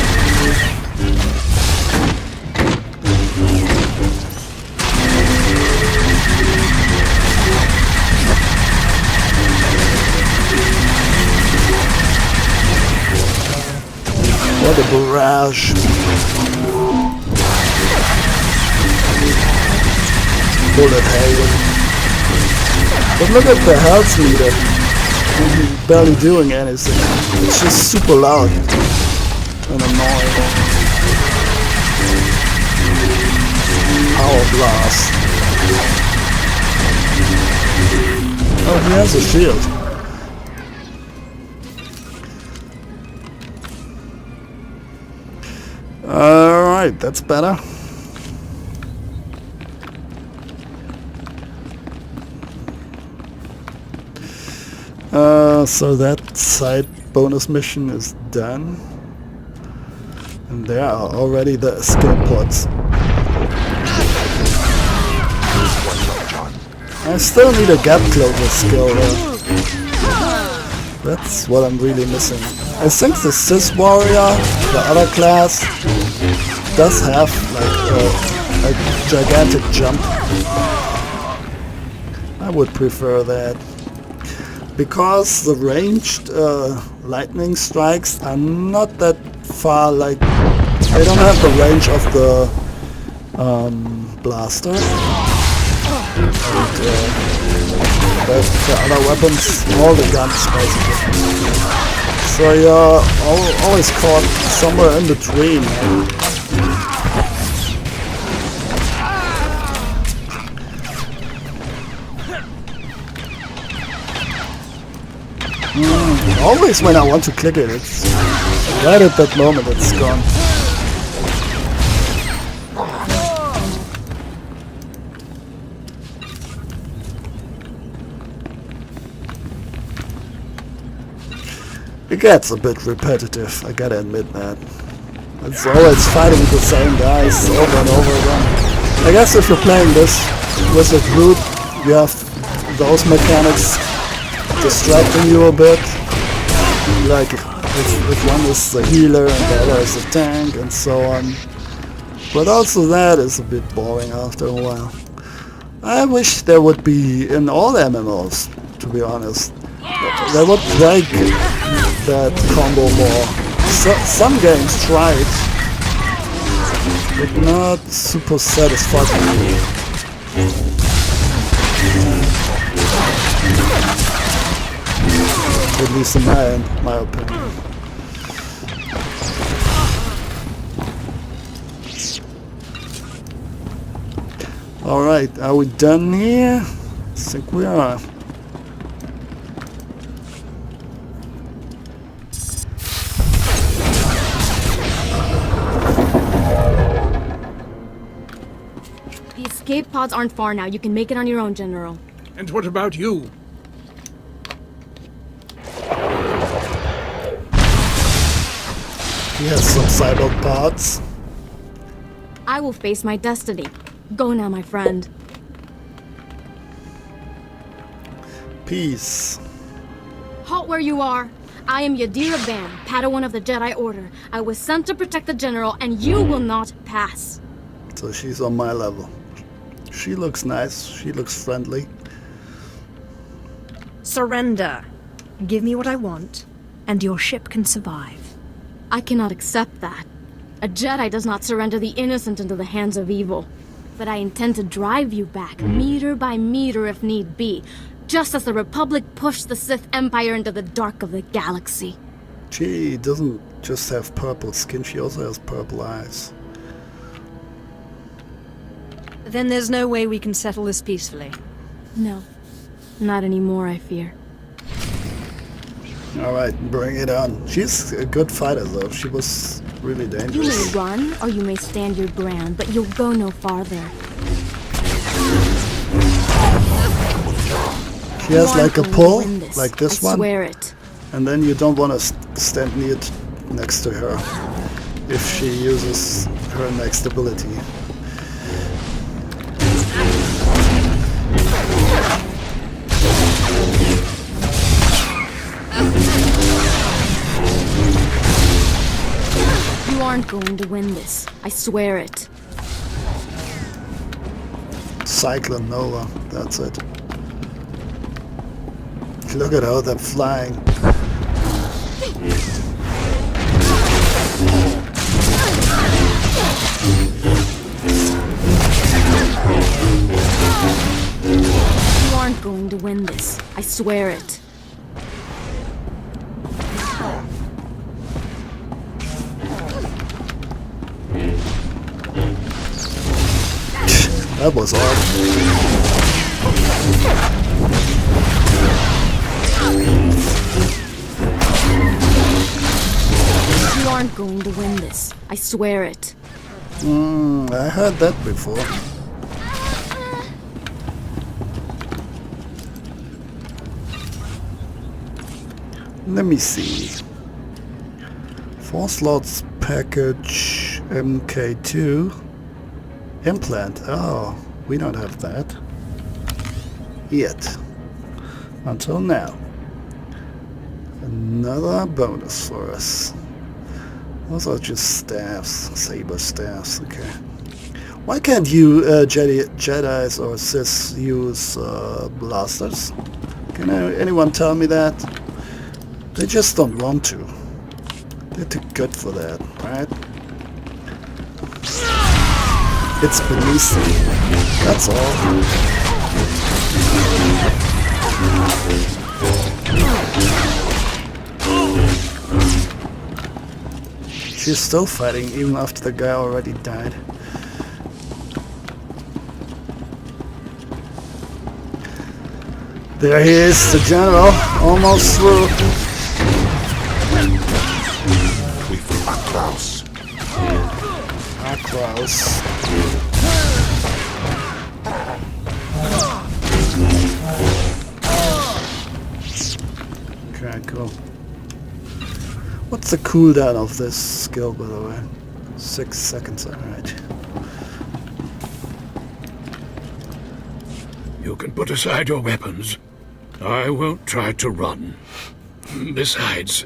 the barrage. Bullet hail. But look at the health meter. He's barely doing anything. It's just super loud and annoying. Power blast. Oh, he has a shield. Alright, that's better. So that side bonus mission is done. And there are already the skill pods. I still need a gap closure skill though. That's what I'm really missing. I think the Sith Warrior, the other class, does have like a gigantic jump. I would prefer that. Because the ranged lightning strikes are not that far, like they don't have the range of the blaster. And, but the other weapons, all the guns basically. So you're always caught somewhere in between. Always when I want to click it, it's right at that moment it's gone. It gets a bit repetitive, I gotta admit that. It's always fighting the same guys over and over again. I guess if you're playing this with a group, you have those mechanics distracting you a bit. Like if one is the healer and the other is the tank and so on. But also that is a bit boring after a while. I wish there would be in all MMOs, to be honest. They would like that combo more. Some games try it, but not super satisfactory. At least in my opinion. Alright, are we done here? I think we are. The escape pods aren't far now. You can make it on your own, General. And what about you? He has some cyber pods. I will face my destiny. Go now, my friend. Peace. Halt where you are. I am Yadira Ban, Padawan of the Jedi Order. I was sent to protect the General, and you will not pass. So she's on my level. She looks nice. She looks friendly. Surrender. Give me what I want, and your ship can survive. I cannot accept that. A Jedi does not surrender the innocent into the hands of evil. But I intend to drive you back, meter by meter if need be, just as the Republic pushed the Sith Empire into the dark of the galaxy. She doesn't just have purple skin, she also has purple eyes. Then there's no way we can settle this peacefully. No. Not anymore, I fear. Alright, bring it on. She's a good fighter though, she was really dangerous. You may run, or you may stand your ground, but you'll go no farther. She has like a pull, like this one. I swear it. And then you don't want to stand next to her if she uses her next ability. You aren't going to win this. I swear it. Cyclone Nova, that's it. Look at how they're flying. going to win this. I swear it. That was odd. You aren't going to win this. I swear it. I heard that before. Let me see. 4 slots package MK2 implant. Oh, we don't have that yet. Until now. Another bonus for us. Those are just staffs, saber staffs. Okay. Why can't you Jedis or Sith use blasters? Can anyone tell me that? They just don't want to. They're too good for that, right? It's beneath me. That's all. She's still fighting even after the guy already died. There he is, the general, almost through. Akraus. Akraus. Okay, cool. What's the cooldown of this skill, by the way? 6 seconds, alright. You can put aside your weapons. I won't try to run. Besides,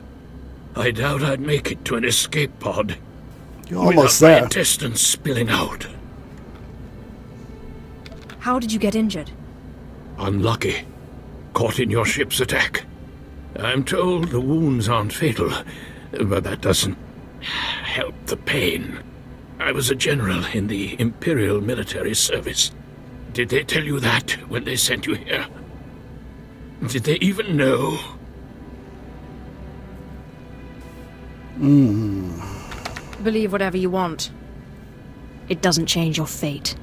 I doubt I'd make it to an escape pod. You're almost without there. my intestines spilling out. How did you get injured? Unlucky. Caught in your ship's attack. I'm told the wounds aren't fatal, but that doesn't help the pain. I was a general in the Imperial military service. Did they tell you that when they sent you here? Did they even know? Believe whatever you want. It doesn't change your fate.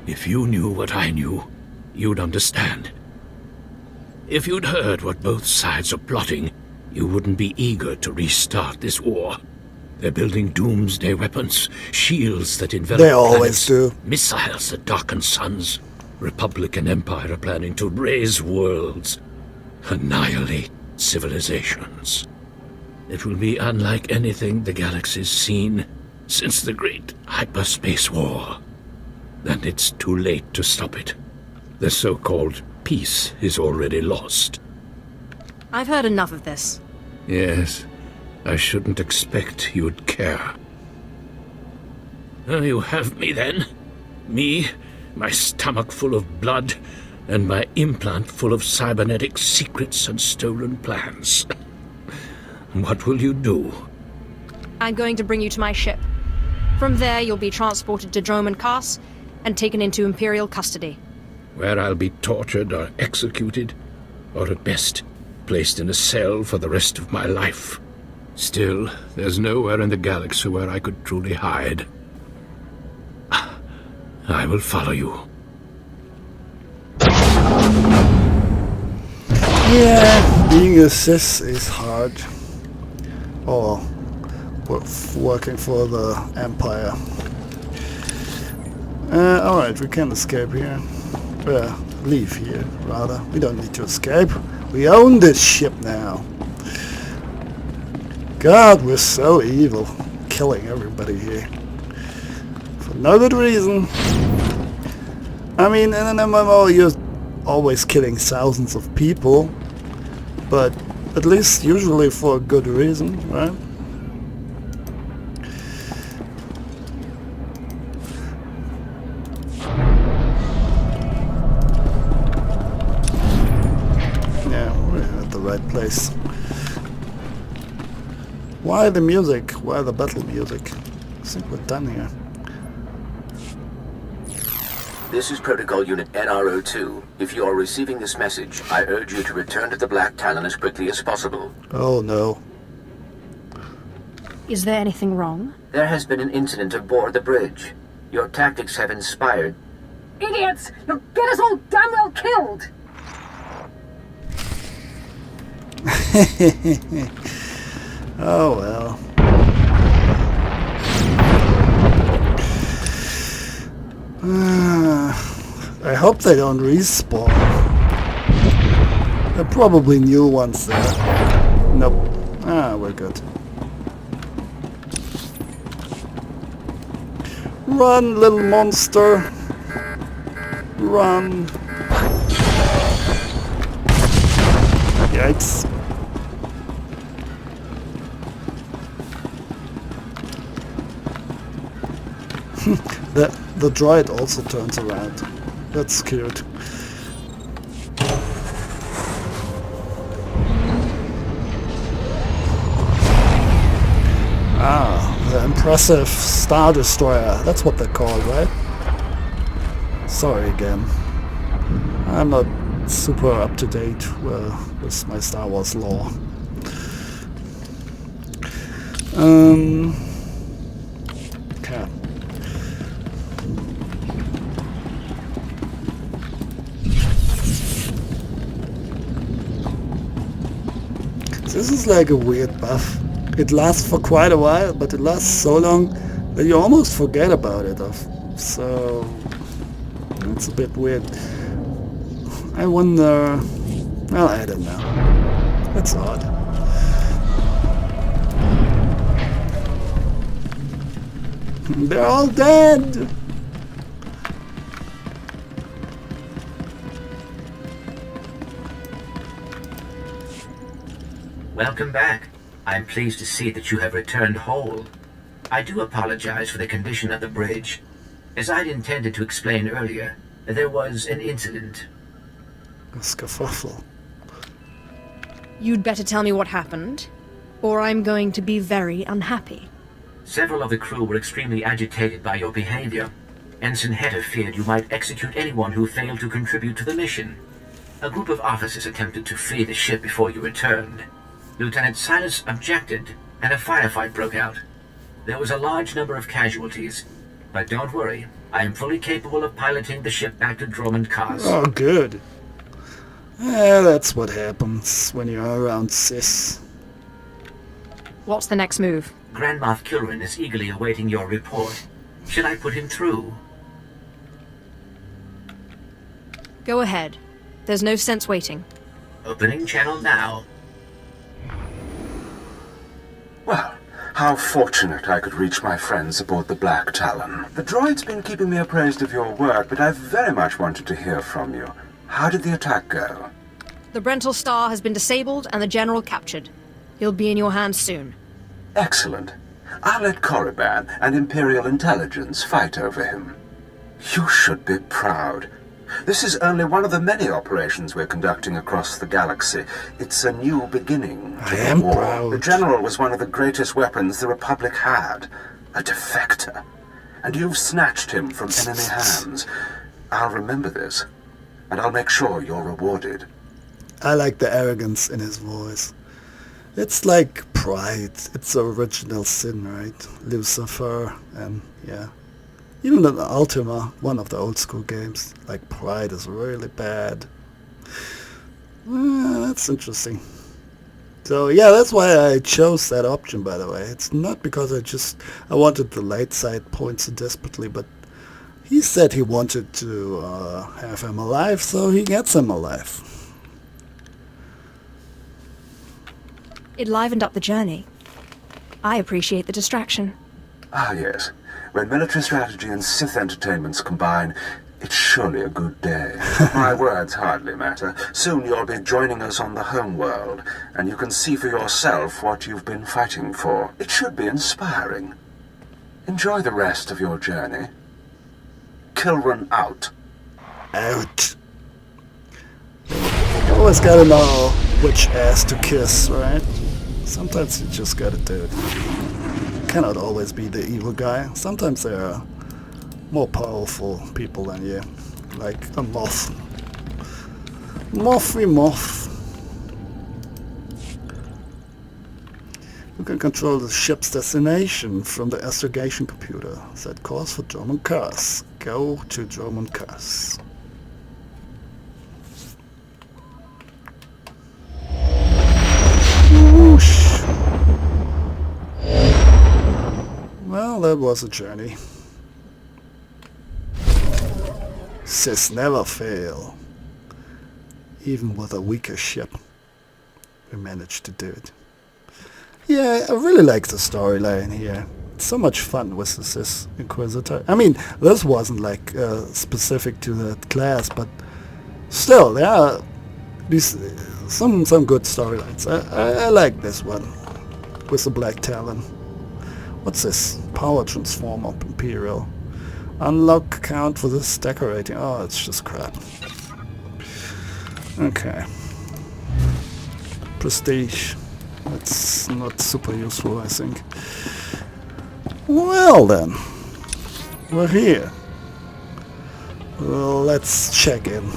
If you knew what I knew, you'd understand. If you'd heard what both sides are plotting, you wouldn't be eager to restart this war. They're building doomsday weapons, shields that envelop They always planets, do. missiles that darken suns. Republic and Empire are planning to raise worlds, annihilate civilizations. It will be unlike anything the galaxy's seen since the Great Hyperspace War. And it's too late to stop it. The so-called peace is already lost. I've heard enough of this. Yes, I shouldn't expect you'd care. Oh, you have me then. Me, my stomach full of blood, and my implant full of cybernetic secrets and stolen plans. What will you do? I'm going to bring you to my ship. From there, you'll be transported to Droman Kaas and taken into Imperial custody. Where I'll be tortured or executed, or at best, placed in a cell for the rest of my life. Still, there's nowhere in the galaxy where I could truly hide. I will follow you. Yeah, being a Sith is hard. Or working for the Empire. Alright, we can escape here. Leave here, rather. We don't need to escape. We own this ship now. God, we're so evil. Killing everybody here. For no good reason. I mean, in an MMO you're always killing thousands of people. But at least usually for a good reason, right? Right place. Why the music? Why the battle music? I think we're done here. This is Protocol Unit NRO2. If you are receiving this message, I urge you to return to the Black Talon as quickly as possible. Oh no. Is there anything wrong? There has been an incident aboard the bridge. Your tactics have inspired... Idiots! You'll get us all damn well killed! Oh well. I hope they don't respawn. There are probably new ones there. Nope. Ah, we're good. Run, little monster. Run. Yikes. The droid also turns around. That's cute. Ah, the impressive Star Destroyer. That's what they're called, right? Sorry again. I'm not super up to date with my Star Wars lore. Okay. This is like a weird buff. It lasts for quite a while, but it lasts so long that you almost forget about it. So it's a bit weird. I wonder... Well, I don't know. That's odd. They're all dead! Welcome back. I'm pleased to see that you have returned whole. I do apologize for the condition of the bridge. As I'd intended to explain earlier, there was an incident. A skerfuffle. You'd better tell me what happened, or I'm going to be very unhappy. Several of the crew were extremely agitated by your behavior. Ensign Hedda feared you might execute anyone who failed to contribute to the mission. A group of officers attempted to flee the ship before you returned. Lieutenant Silas objected, and a firefight broke out. There was a large number of casualties, but don't worry, I am fully capable of piloting the ship back to Dromund Kaas. Oh, good. Yeah, that's what happens when you're around Sis. What's the next move? Grand Moff Kilrin is eagerly awaiting your report. Should I put him through? Go ahead. There's no sense waiting. Opening channel now. Well, how fortunate I could reach my friends aboard the Black Talon. The droid's been keeping me appraised of your work, but I very much wanted to hear from you. How did the attack go? The Brental Star has been disabled and the General captured. He'll be in your hands soon. Excellent. I'll let Korriban and Imperial Intelligence fight over him. You should be proud. This is only one of the many operations we're conducting across the galaxy. It's a new beginning to the war. Proud. The General was one of the greatest weapons the Republic had. A defector. And you've snatched him from enemy hands. I'll remember this. And I'll make sure you're rewarded. I like the arrogance in his voice. It's like pride. It's the original sin, right? Lucifer and yeah. Even in Ultima, one of the old school games, like pride is really bad. That's interesting. So yeah, that's why I chose that option, by the way. It's not because I wanted the light side points so desperately, but he said he wanted to have him alive, so he gets him alive. It livened up the journey. I appreciate the distraction. Ah, yes. When military strategy and Sith entertainments combine, it's surely a good day. My words hardly matter. Soon you'll be joining us on the home world, and you can see for yourself what you've been fighting for. It should be inspiring. Enjoy the rest of your journey. Kilrin out. Out. You always gotta know which ass to kiss, right? Sometimes you just gotta do it. Cannot always be the evil guy. Sometimes there are more powerful people than you, like a moth. Moth. You can control the ship's destination from the astrogation computer. Set course for Drummond Curse. Go to Drummond Curse. Whoosh. Well, that was a journey. Sith never fail. Even with a weaker ship, we managed to do it. Yeah, I really like the storyline here. It's so much fun with the Sith Inquisitor. I mean, this wasn't like specific to that class, but still, there are these some good storylines. I like this one with the Black Talon. What's this? Power Transformer Imperial. Unlock account for this decorating. Oh, it's just crap. Okay. Prestige. That's not super useful, I think. Well then, we're here. Well, let's check in.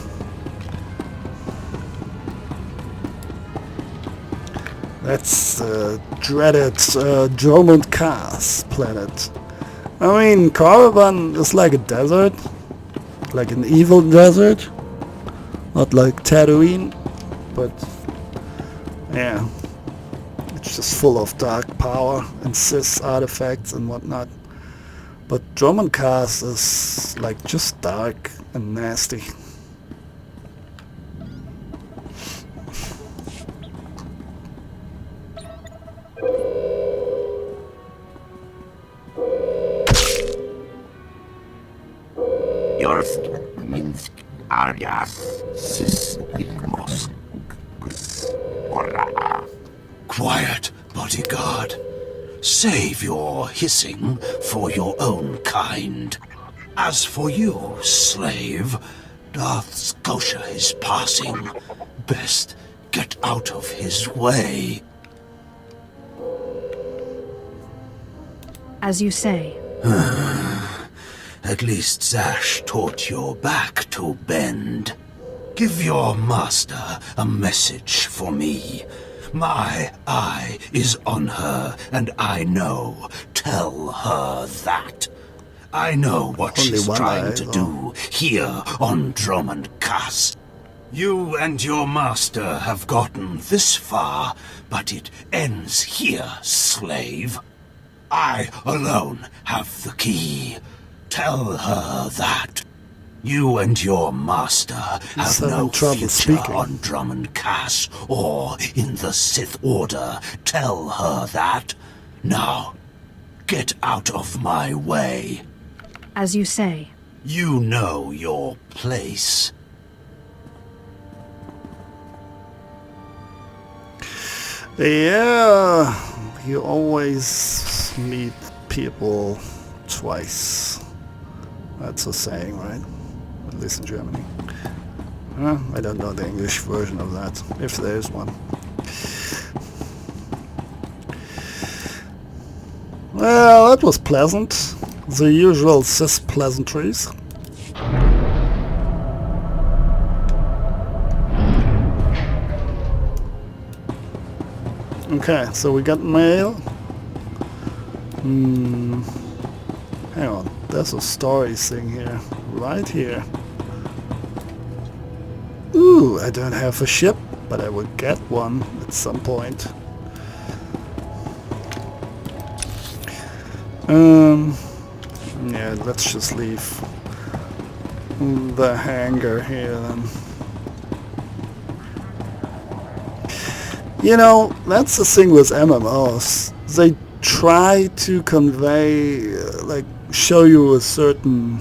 That's the dreaded Drummond Curse planet. I mean, Korriban is like a desert, like an evil desert, not like Tatooine, but yeah, it's just full of dark power and Sith artifacts and whatnot. But Drummond Curse is like just dark and nasty. Quiet, bodyguard. Save your hissing for your own kind. As for you, slave, Darth Scotia is passing. Best get out of his way. As you say. At least Zash taught your back to bend. Give your master a message for me. My eye is on her, and I know. Tell her that. I know what she's trying to do here on Drummond Curse. You and your master have gotten this far, but it ends here, slave. I alone have the key. Tell her that. You and your master have no future on Drummond Curse or in the Sith Order. Tell her that. Now, get out of my way. As you say. You know your place. Yeah, you always meet people twice. That's a saying, right? At least in Germany. I don't know the English version of that, if there is one. Well, that was pleasant. The usual Sith pleasantries. Okay, so we got mail. Hang on, there's a story thing here. Right here. Ooh, I don't have a ship, but I will get one at some point. Yeah, let's just leave the hangar here then. You know, that's the thing with MMOs. They try to convey, like, show you a certain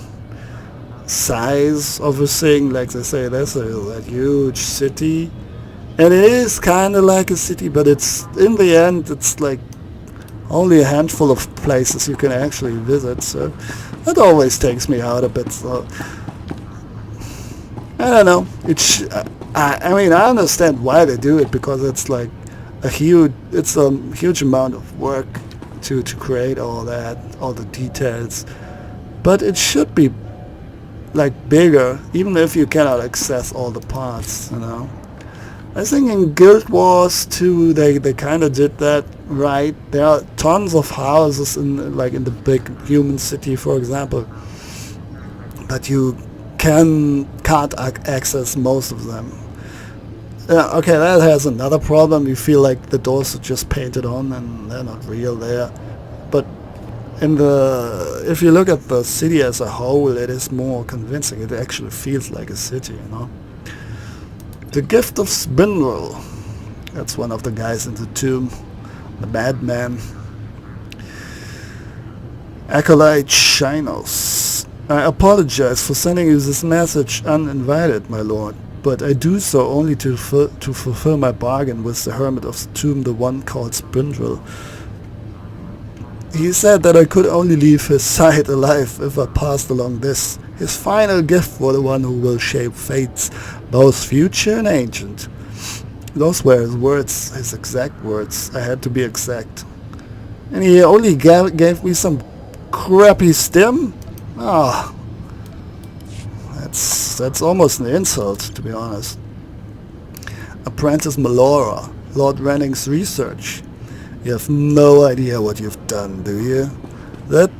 size of a thing. Like they say, there's that huge city. And it is kind of like a city, but it's, in the end, it's like only a handful of places you can actually visit. So that always takes me out a bit. So I don't know. I mean, I understand why they do it, because it's like a huge amount of work to create all that, all the details. But it should be like bigger, even if you cannot access all the parts, you know. I think in Guild Wars 2 they kind of did that right. There are tons of houses in the big human city, for example, but you can't access most of them. Okay, that has another problem. You feel like the doors are just painted on and they're not real there. But if you look at the city as a whole, it is more convincing. It actually feels like a city, you know. The Gift of Spindle. That's one of the guys in the tomb. The madman. Acolyte Shinos. I apologize for sending you this message uninvited, my lord, but I do so only to fulfill my bargain with the Hermit of the Tomb, the one called Spindle. He said that I could only leave his side alive if I passed along this, his final gift for the one who will shape fates, both future and ancient. Those were his words, his exact words. I had to be exact. And he only gave me some crappy stim? Ah, that's almost an insult, to be honest. Apprentice Melora, Lord Renning's research. You have no idea what you've done, do you? That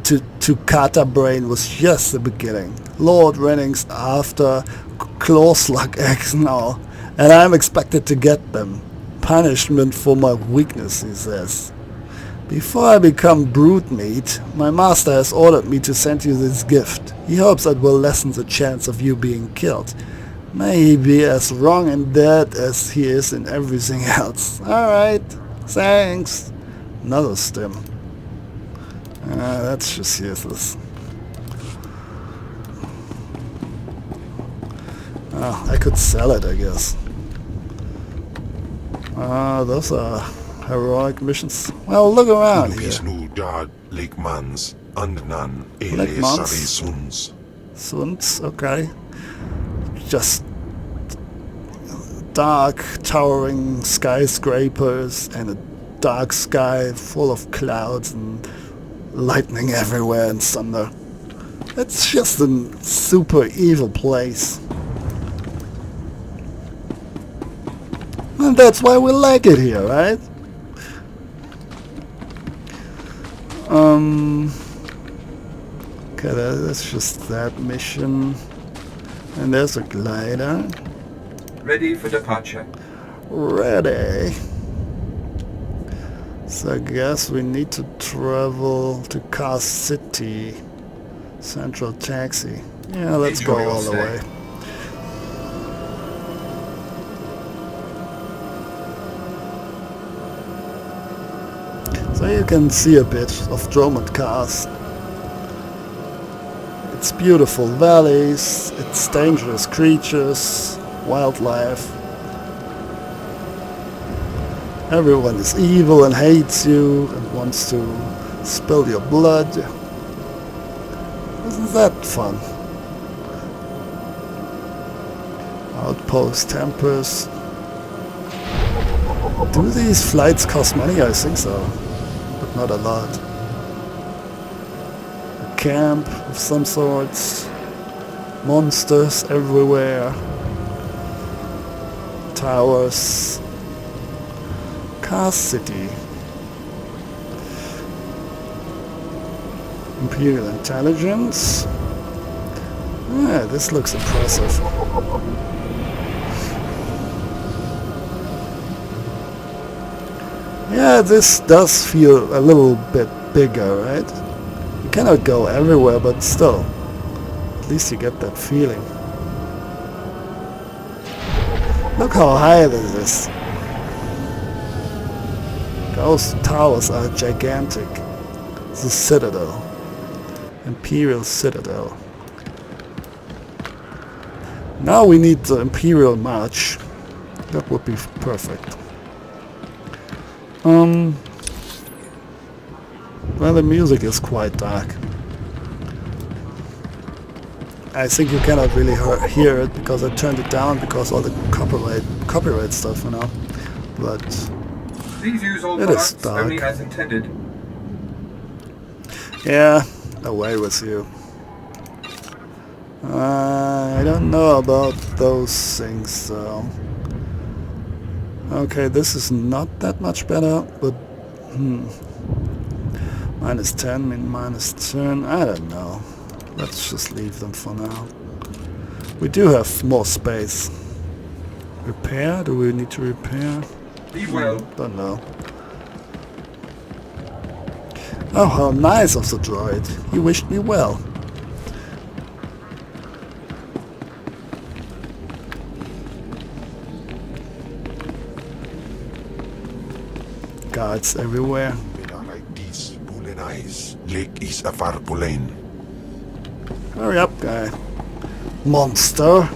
Tukata brain was just the beginning. Lord Renning's after claw-slug eggs now, and I'm expected to get them. Punishment for my weakness, he says. Before I become brute meat, my master has ordered me to send you this gift. He hopes it will lessen the chance of you being killed. May he be as wrong in that as he is in everything else. Alright, thanks. Another stim. That's just useless. Oh, I could sell it, I guess. Those are heroic missions. Well, look around here. Lakeman's Andnan Lakeman's Suns, okay. Just dark, towering skyscrapers and a dark sky full of clouds and lightning everywhere and thunder. It's just a super evil place. And that's why we like it here, right? Okay, that's just that mission. And there's a glider. Ready for departure. Ready. So I guess we need to travel to Car City. Central Taxi. Yeah, let's go all the way. So you can see a bit of Dromund Cars. It's beautiful valleys, it's dangerous creatures, wildlife. Everyone is evil and hates you and wants to spill your blood. Isn't that fun? Outpost Tempest. Do these flights cost money? I think so. But not a lot. A camp of some sorts. Monsters everywhere. Towers. Car City. Imperial Intelligence. Yeah, this looks impressive. Yeah, this does feel a little bit bigger, right? You cannot go everywhere, but still. At least you get that feeling. Look how high this is. Those towers are gigantic. The Citadel. Imperial Citadel. Now we need the Imperial March. That would be perfect. Well, the music is quite dark. I think you cannot really hear it because I turned it down because all the copyright stuff, you know. But Please use all it is products dark. only as intended. Yeah, away with you. I don't know about those things though. Okay, this is not that much better, but minus 10 and minus 10, I don't know. Let's just leave them for now. We do have more space. Repair? Do we need to repair? Be well. Don't know. Oh, how nice of the droid. He wished me well. Guards everywhere. Lake is a farpulain. Hurry up, guy. Monster.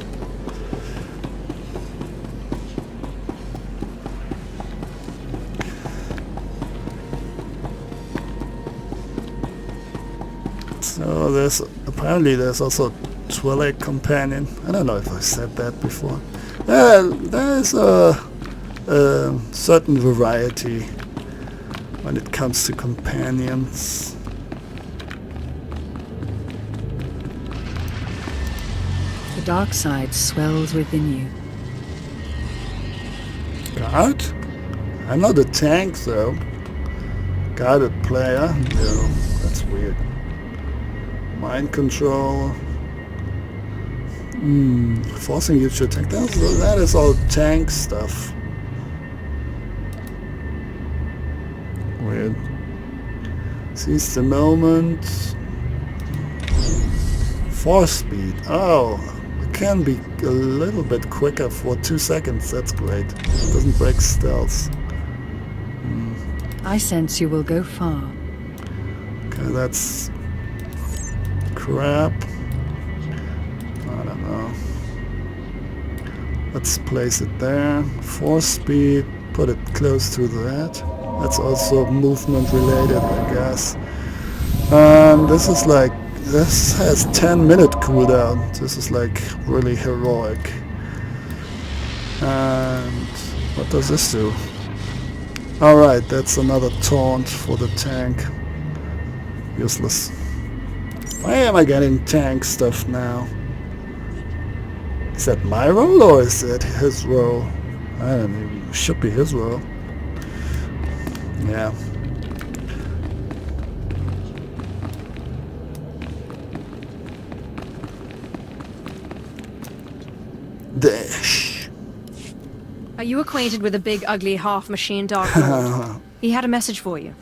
So there's also Twi'lek companion. I don't know if I said that before. There's a certain variety when it comes to companions. The dark side swells within you. Guard? I'm not a tank though. Guarded player? No, that's weird. Mind control. Forcing you to attack. That is all tank stuff. Weird. Seize the moment. Force speed. Oh, it can be a little bit quicker for 2 seconds. That's great. Doesn't break stealth. I sense you will go far. Okay, that's crap. I don't know. Let's place it there. Force speed. Put it close to that. That's also movement related, I guess. This has 10-minute cooldown. This is like really heroic. And what does this do? Alright, that's another taunt for the tank. Useless. Why am I getting tank stuff now? Is that my role or is that his role? I don't know. It should be his role. Yeah. Dash. Are you acquainted with a big, ugly, half-machine Dark Lord? He had a message for you.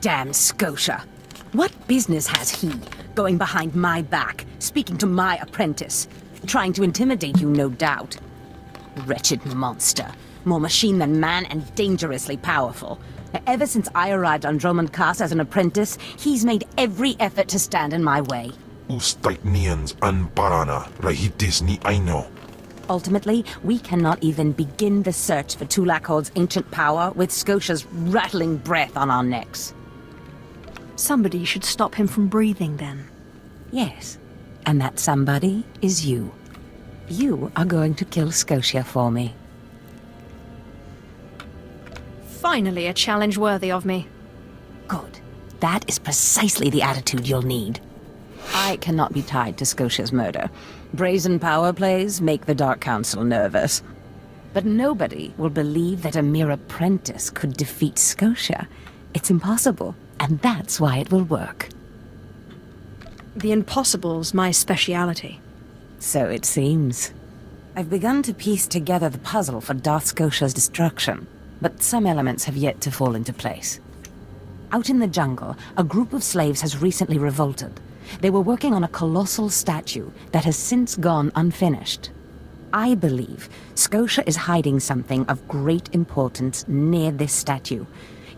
Damn Scotia. What business has he going behind my back, speaking to my apprentice? Trying to intimidate you, no doubt. Wretched monster. More machine than man and dangerously powerful. Ever since I arrived on Dromund Kaas as an apprentice, he's made every effort to stand in my way. Ustaitnians an parana, rahitis ni aino. Ultimately, we cannot even begin the search for Tulak Hord's ancient power with Scotia's rattling breath on our necks. Somebody should stop him from breathing, then. Yes, and that somebody is you. You are going to kill Scotia for me. Finally, a challenge worthy of me. Good. That is precisely the attitude you'll need. I cannot be tied to Scotia's murder. Brazen power plays make the Dark Council nervous. But nobody will believe that a mere apprentice could defeat Scotia. It's impossible, and that's why it will work. The impossible's my speciality. So it seems. I've begun to piece together the puzzle for Darth Scotia's destruction, but some elements have yet to fall into place. Out in the jungle, a group of slaves has recently revolted. They were working on a colossal statue that has since gone unfinished. I believe Scotia is hiding something of great importance near this statue.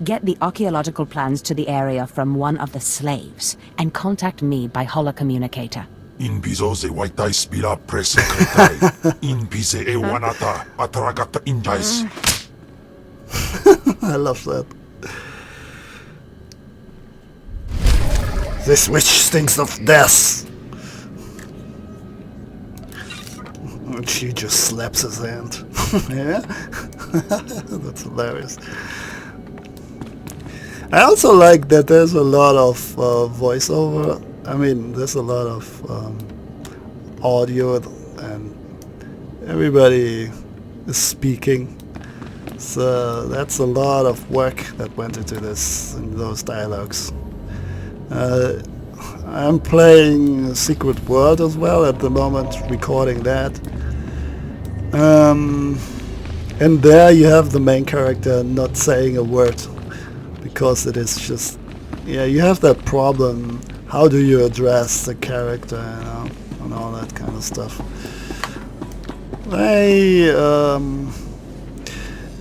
Get the archaeological plans to the area from one of the slaves, and contact me by holocommunicator. In bizo ze waitai spira presecretai. In bize e wanata atragata injais. I love that. This witch stinks of death. And she just slaps his hand. Yeah? That's hilarious. I also like that there's a lot of voiceover I mean, there's a lot of audio and everybody is speaking. So that's a lot of work that went into those dialogues. I'm playing Secret World as well at the moment, recording that. And there you have the main character not saying a word, because it is just, yeah, you have that problem. How do you address the character, you know, and all that kind of stuff.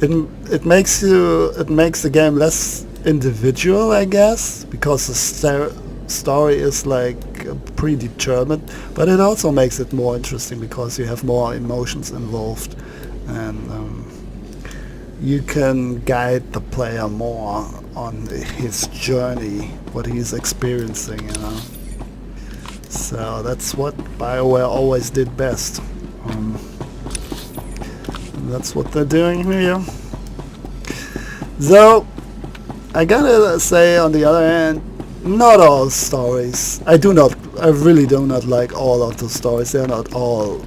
It makes the game less individual, I guess, because the story is like predetermined, but it also makes it more interesting because you have more emotions involved, and you can guide the player more on his journey, what he's experiencing, you know. So that's what BioWare always did best. That's what they're doing here. So I gotta say, on the other hand, not all stories. I really do not like all of the stories. They're not all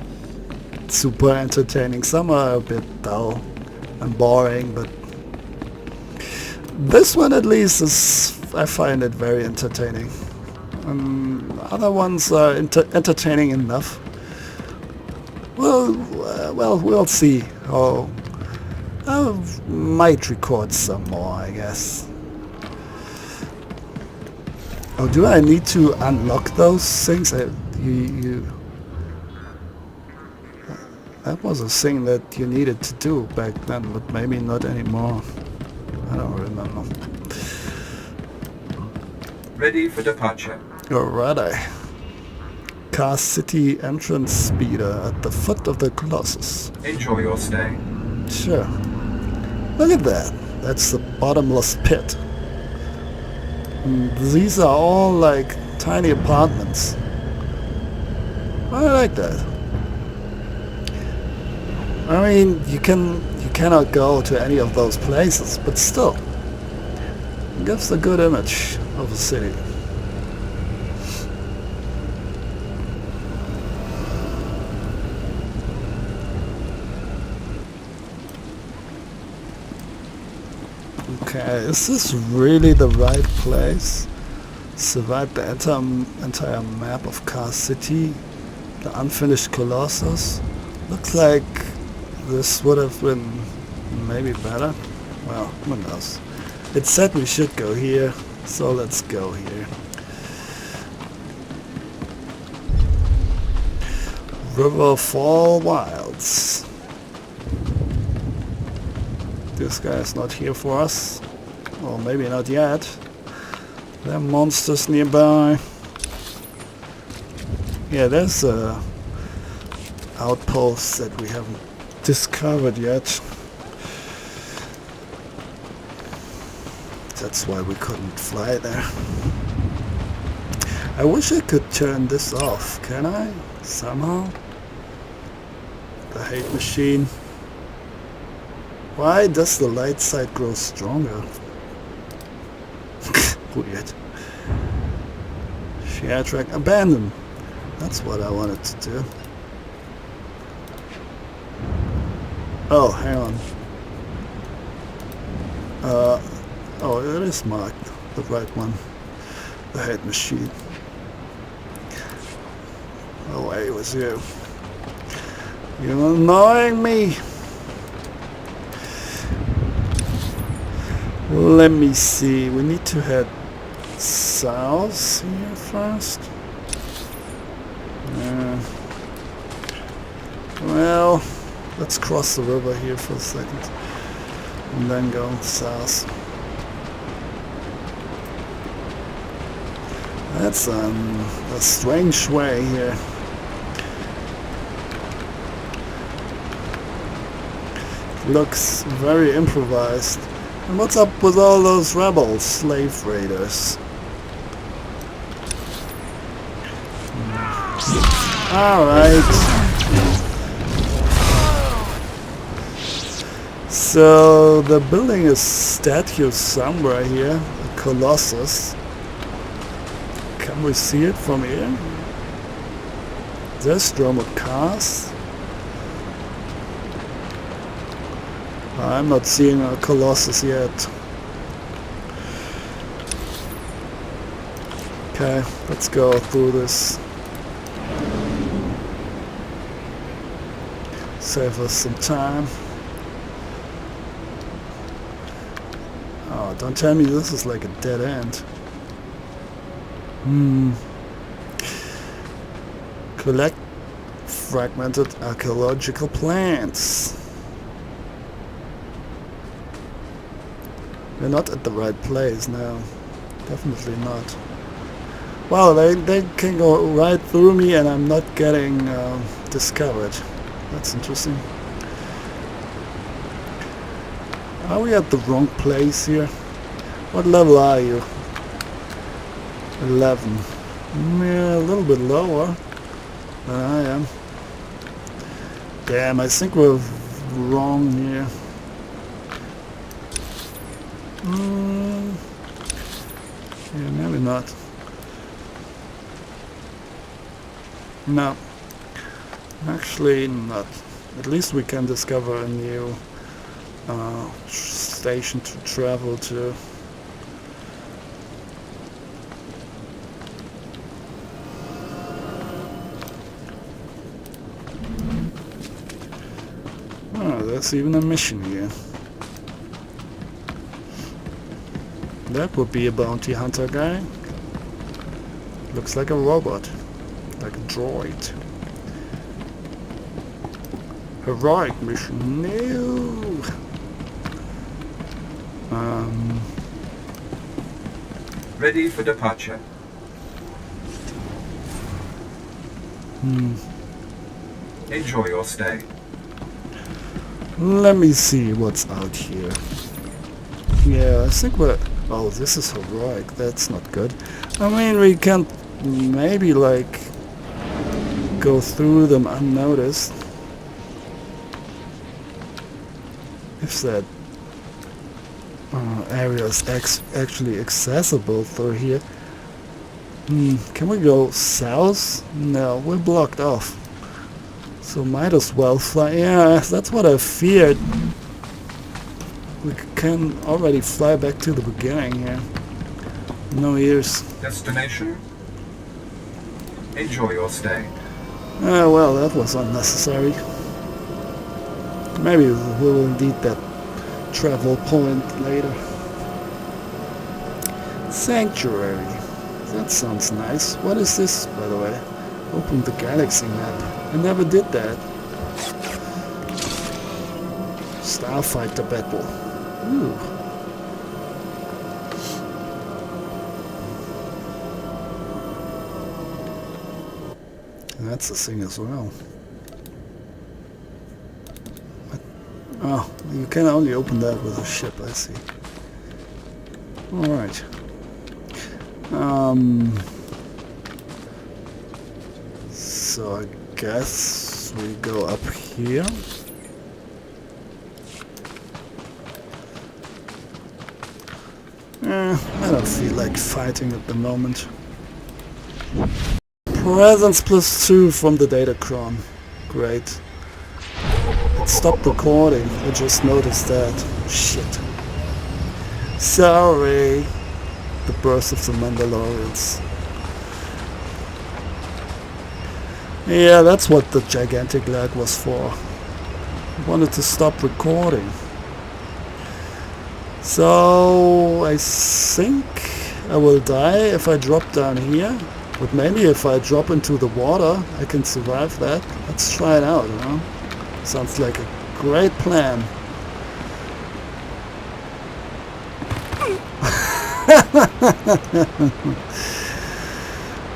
super entertaining. Some are a bit dull and boring, but this one at least I find it very entertaining. Other ones are entertaining enough. Well, we'll see. I might record some more, I guess. Oh, do I need to unlock those things? That was a thing that you needed to do back then, but maybe not anymore. I don't remember. Ready for departure. Alrighty. Cast City entrance speeder at the foot of the Colossus. Enjoy your stay. Sure. Look at that. That's the bottomless pit. And these are all like tiny apartments. I like that. I mean, you cannot go to any of those places, but still, it gives a good image of a city. Okay, is this really the right place? Survive the entire map of Cast City, the unfinished Colossus. Looks like this would have been maybe better. Well, who knows? It said we should go here, so let's go here. Riverfall Wilds. This guy is not here for us. Or maybe not yet. There are monsters nearby. Yeah, there's a outpost that we haven't discovered yet. That's why we couldn't fly there. I wish I could turn this off. Can I? Somehow? The hate machine. Why does the light side grow stronger? Weird. Share track abandoned. That's what I wanted to do. Oh, hang on. Oh, it is marked. The right one. The hate machine. Away with you. You're annoying me. Let me see. We need to head south here first. Well, let's cross the river here for a second and then go south. That's a strange way here. Looks very improvised. And what's up with all those rebels, slave raiders? Alright. So they're building a statue somewhere here, a Colossus. Come Can we see it from here? There's Dromund Kaas. I'm not seeing a Colossus yet. Okay, let's go through this. Save us some time. Oh, don't tell me this is like a dead end. Collect fragmented archaeological plants. We're not at the right place now. Definitely not. Wow, they can go right through me and I'm not getting discovered. That's interesting. Are we at the wrong place here? What level are you? 11. Yeah, a little bit lower than I am. Damn, I think we're wrong here. Yeah, maybe not. No. Actually not. At least we can discover a new station to travel to. Oh, there's even a mission here. That would be a bounty hunter guy. Looks like a robot. Like a droid. Heroic mission. No. Ready for departure. Enjoy your stay. Let me see what's out here. Yeah, I think we're... Oh, this is heroic. That's not good. I mean, we can maybe, like, go through them unnoticed. If that area is actually accessible through here. Can we go south? No, we're blocked off. So might as well fly. Yeah, that's what I feared. We can already fly back to the beginning here. No ears. Destination. Enjoy your stay. Ah, well, that was unnecessary. Maybe we'll need that travel point later. Sanctuary. That sounds nice. What is this, by the way? Open the galaxy map. I never did that. Starfighter battle. Ooh. That's a thing as well. What? Oh, you can only open that with a ship, I see. Alright. So I guess we go up here. I don't feel like fighting at the moment. Presence +2 from the Datacron. Great. It stopped recording. I just noticed that. Shit. Sorry. The birth of the Mandalorians. Yeah, that's what the gigantic lag was for. I wanted to stop recording. So I think I will die if I drop down here. But maybe if I drop into the water, I can survive that. Let's try it out, you know? Sounds like a great plan.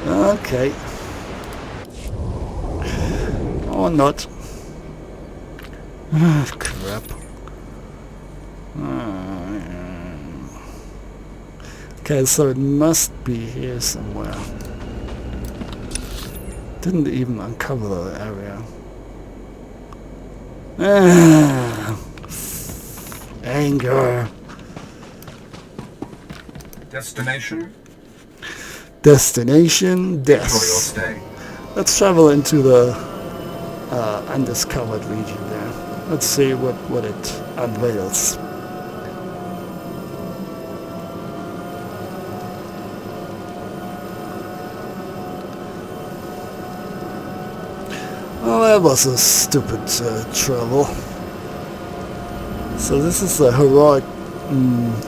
Okay. Or not. Crap. Okay, so it must be here somewhere. Didn't even uncover the area. Anger. Destination. Destination Enjoy your Des. stay. Let's travel into the undiscovered region there. Let's see what it unveils. Well, that was a stupid travel. So this is the heroic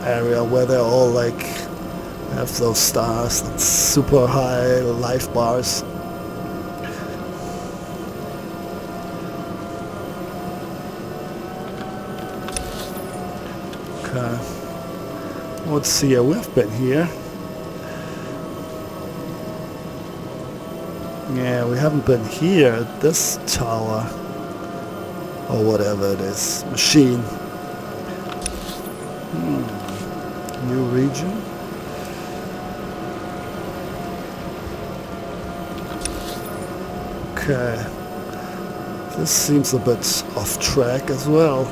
area where they're all like have those stars and super high life bars. Okay. Let's see, we've been here. Yeah, we haven't been here at this tower. Or whatever it is. Machine. New region. Okay. This seems a bit off track as well.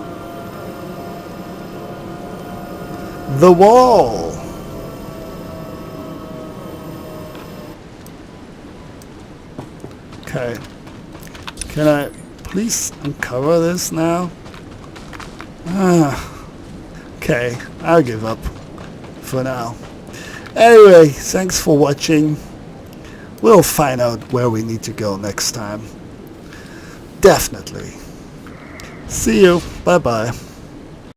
The wall! Okay. Can I please uncover this now? Okay, I'll give up for now. Anyway, thanks for watching. We'll find out where we need to go next time. Definitely. See you. Bye bye.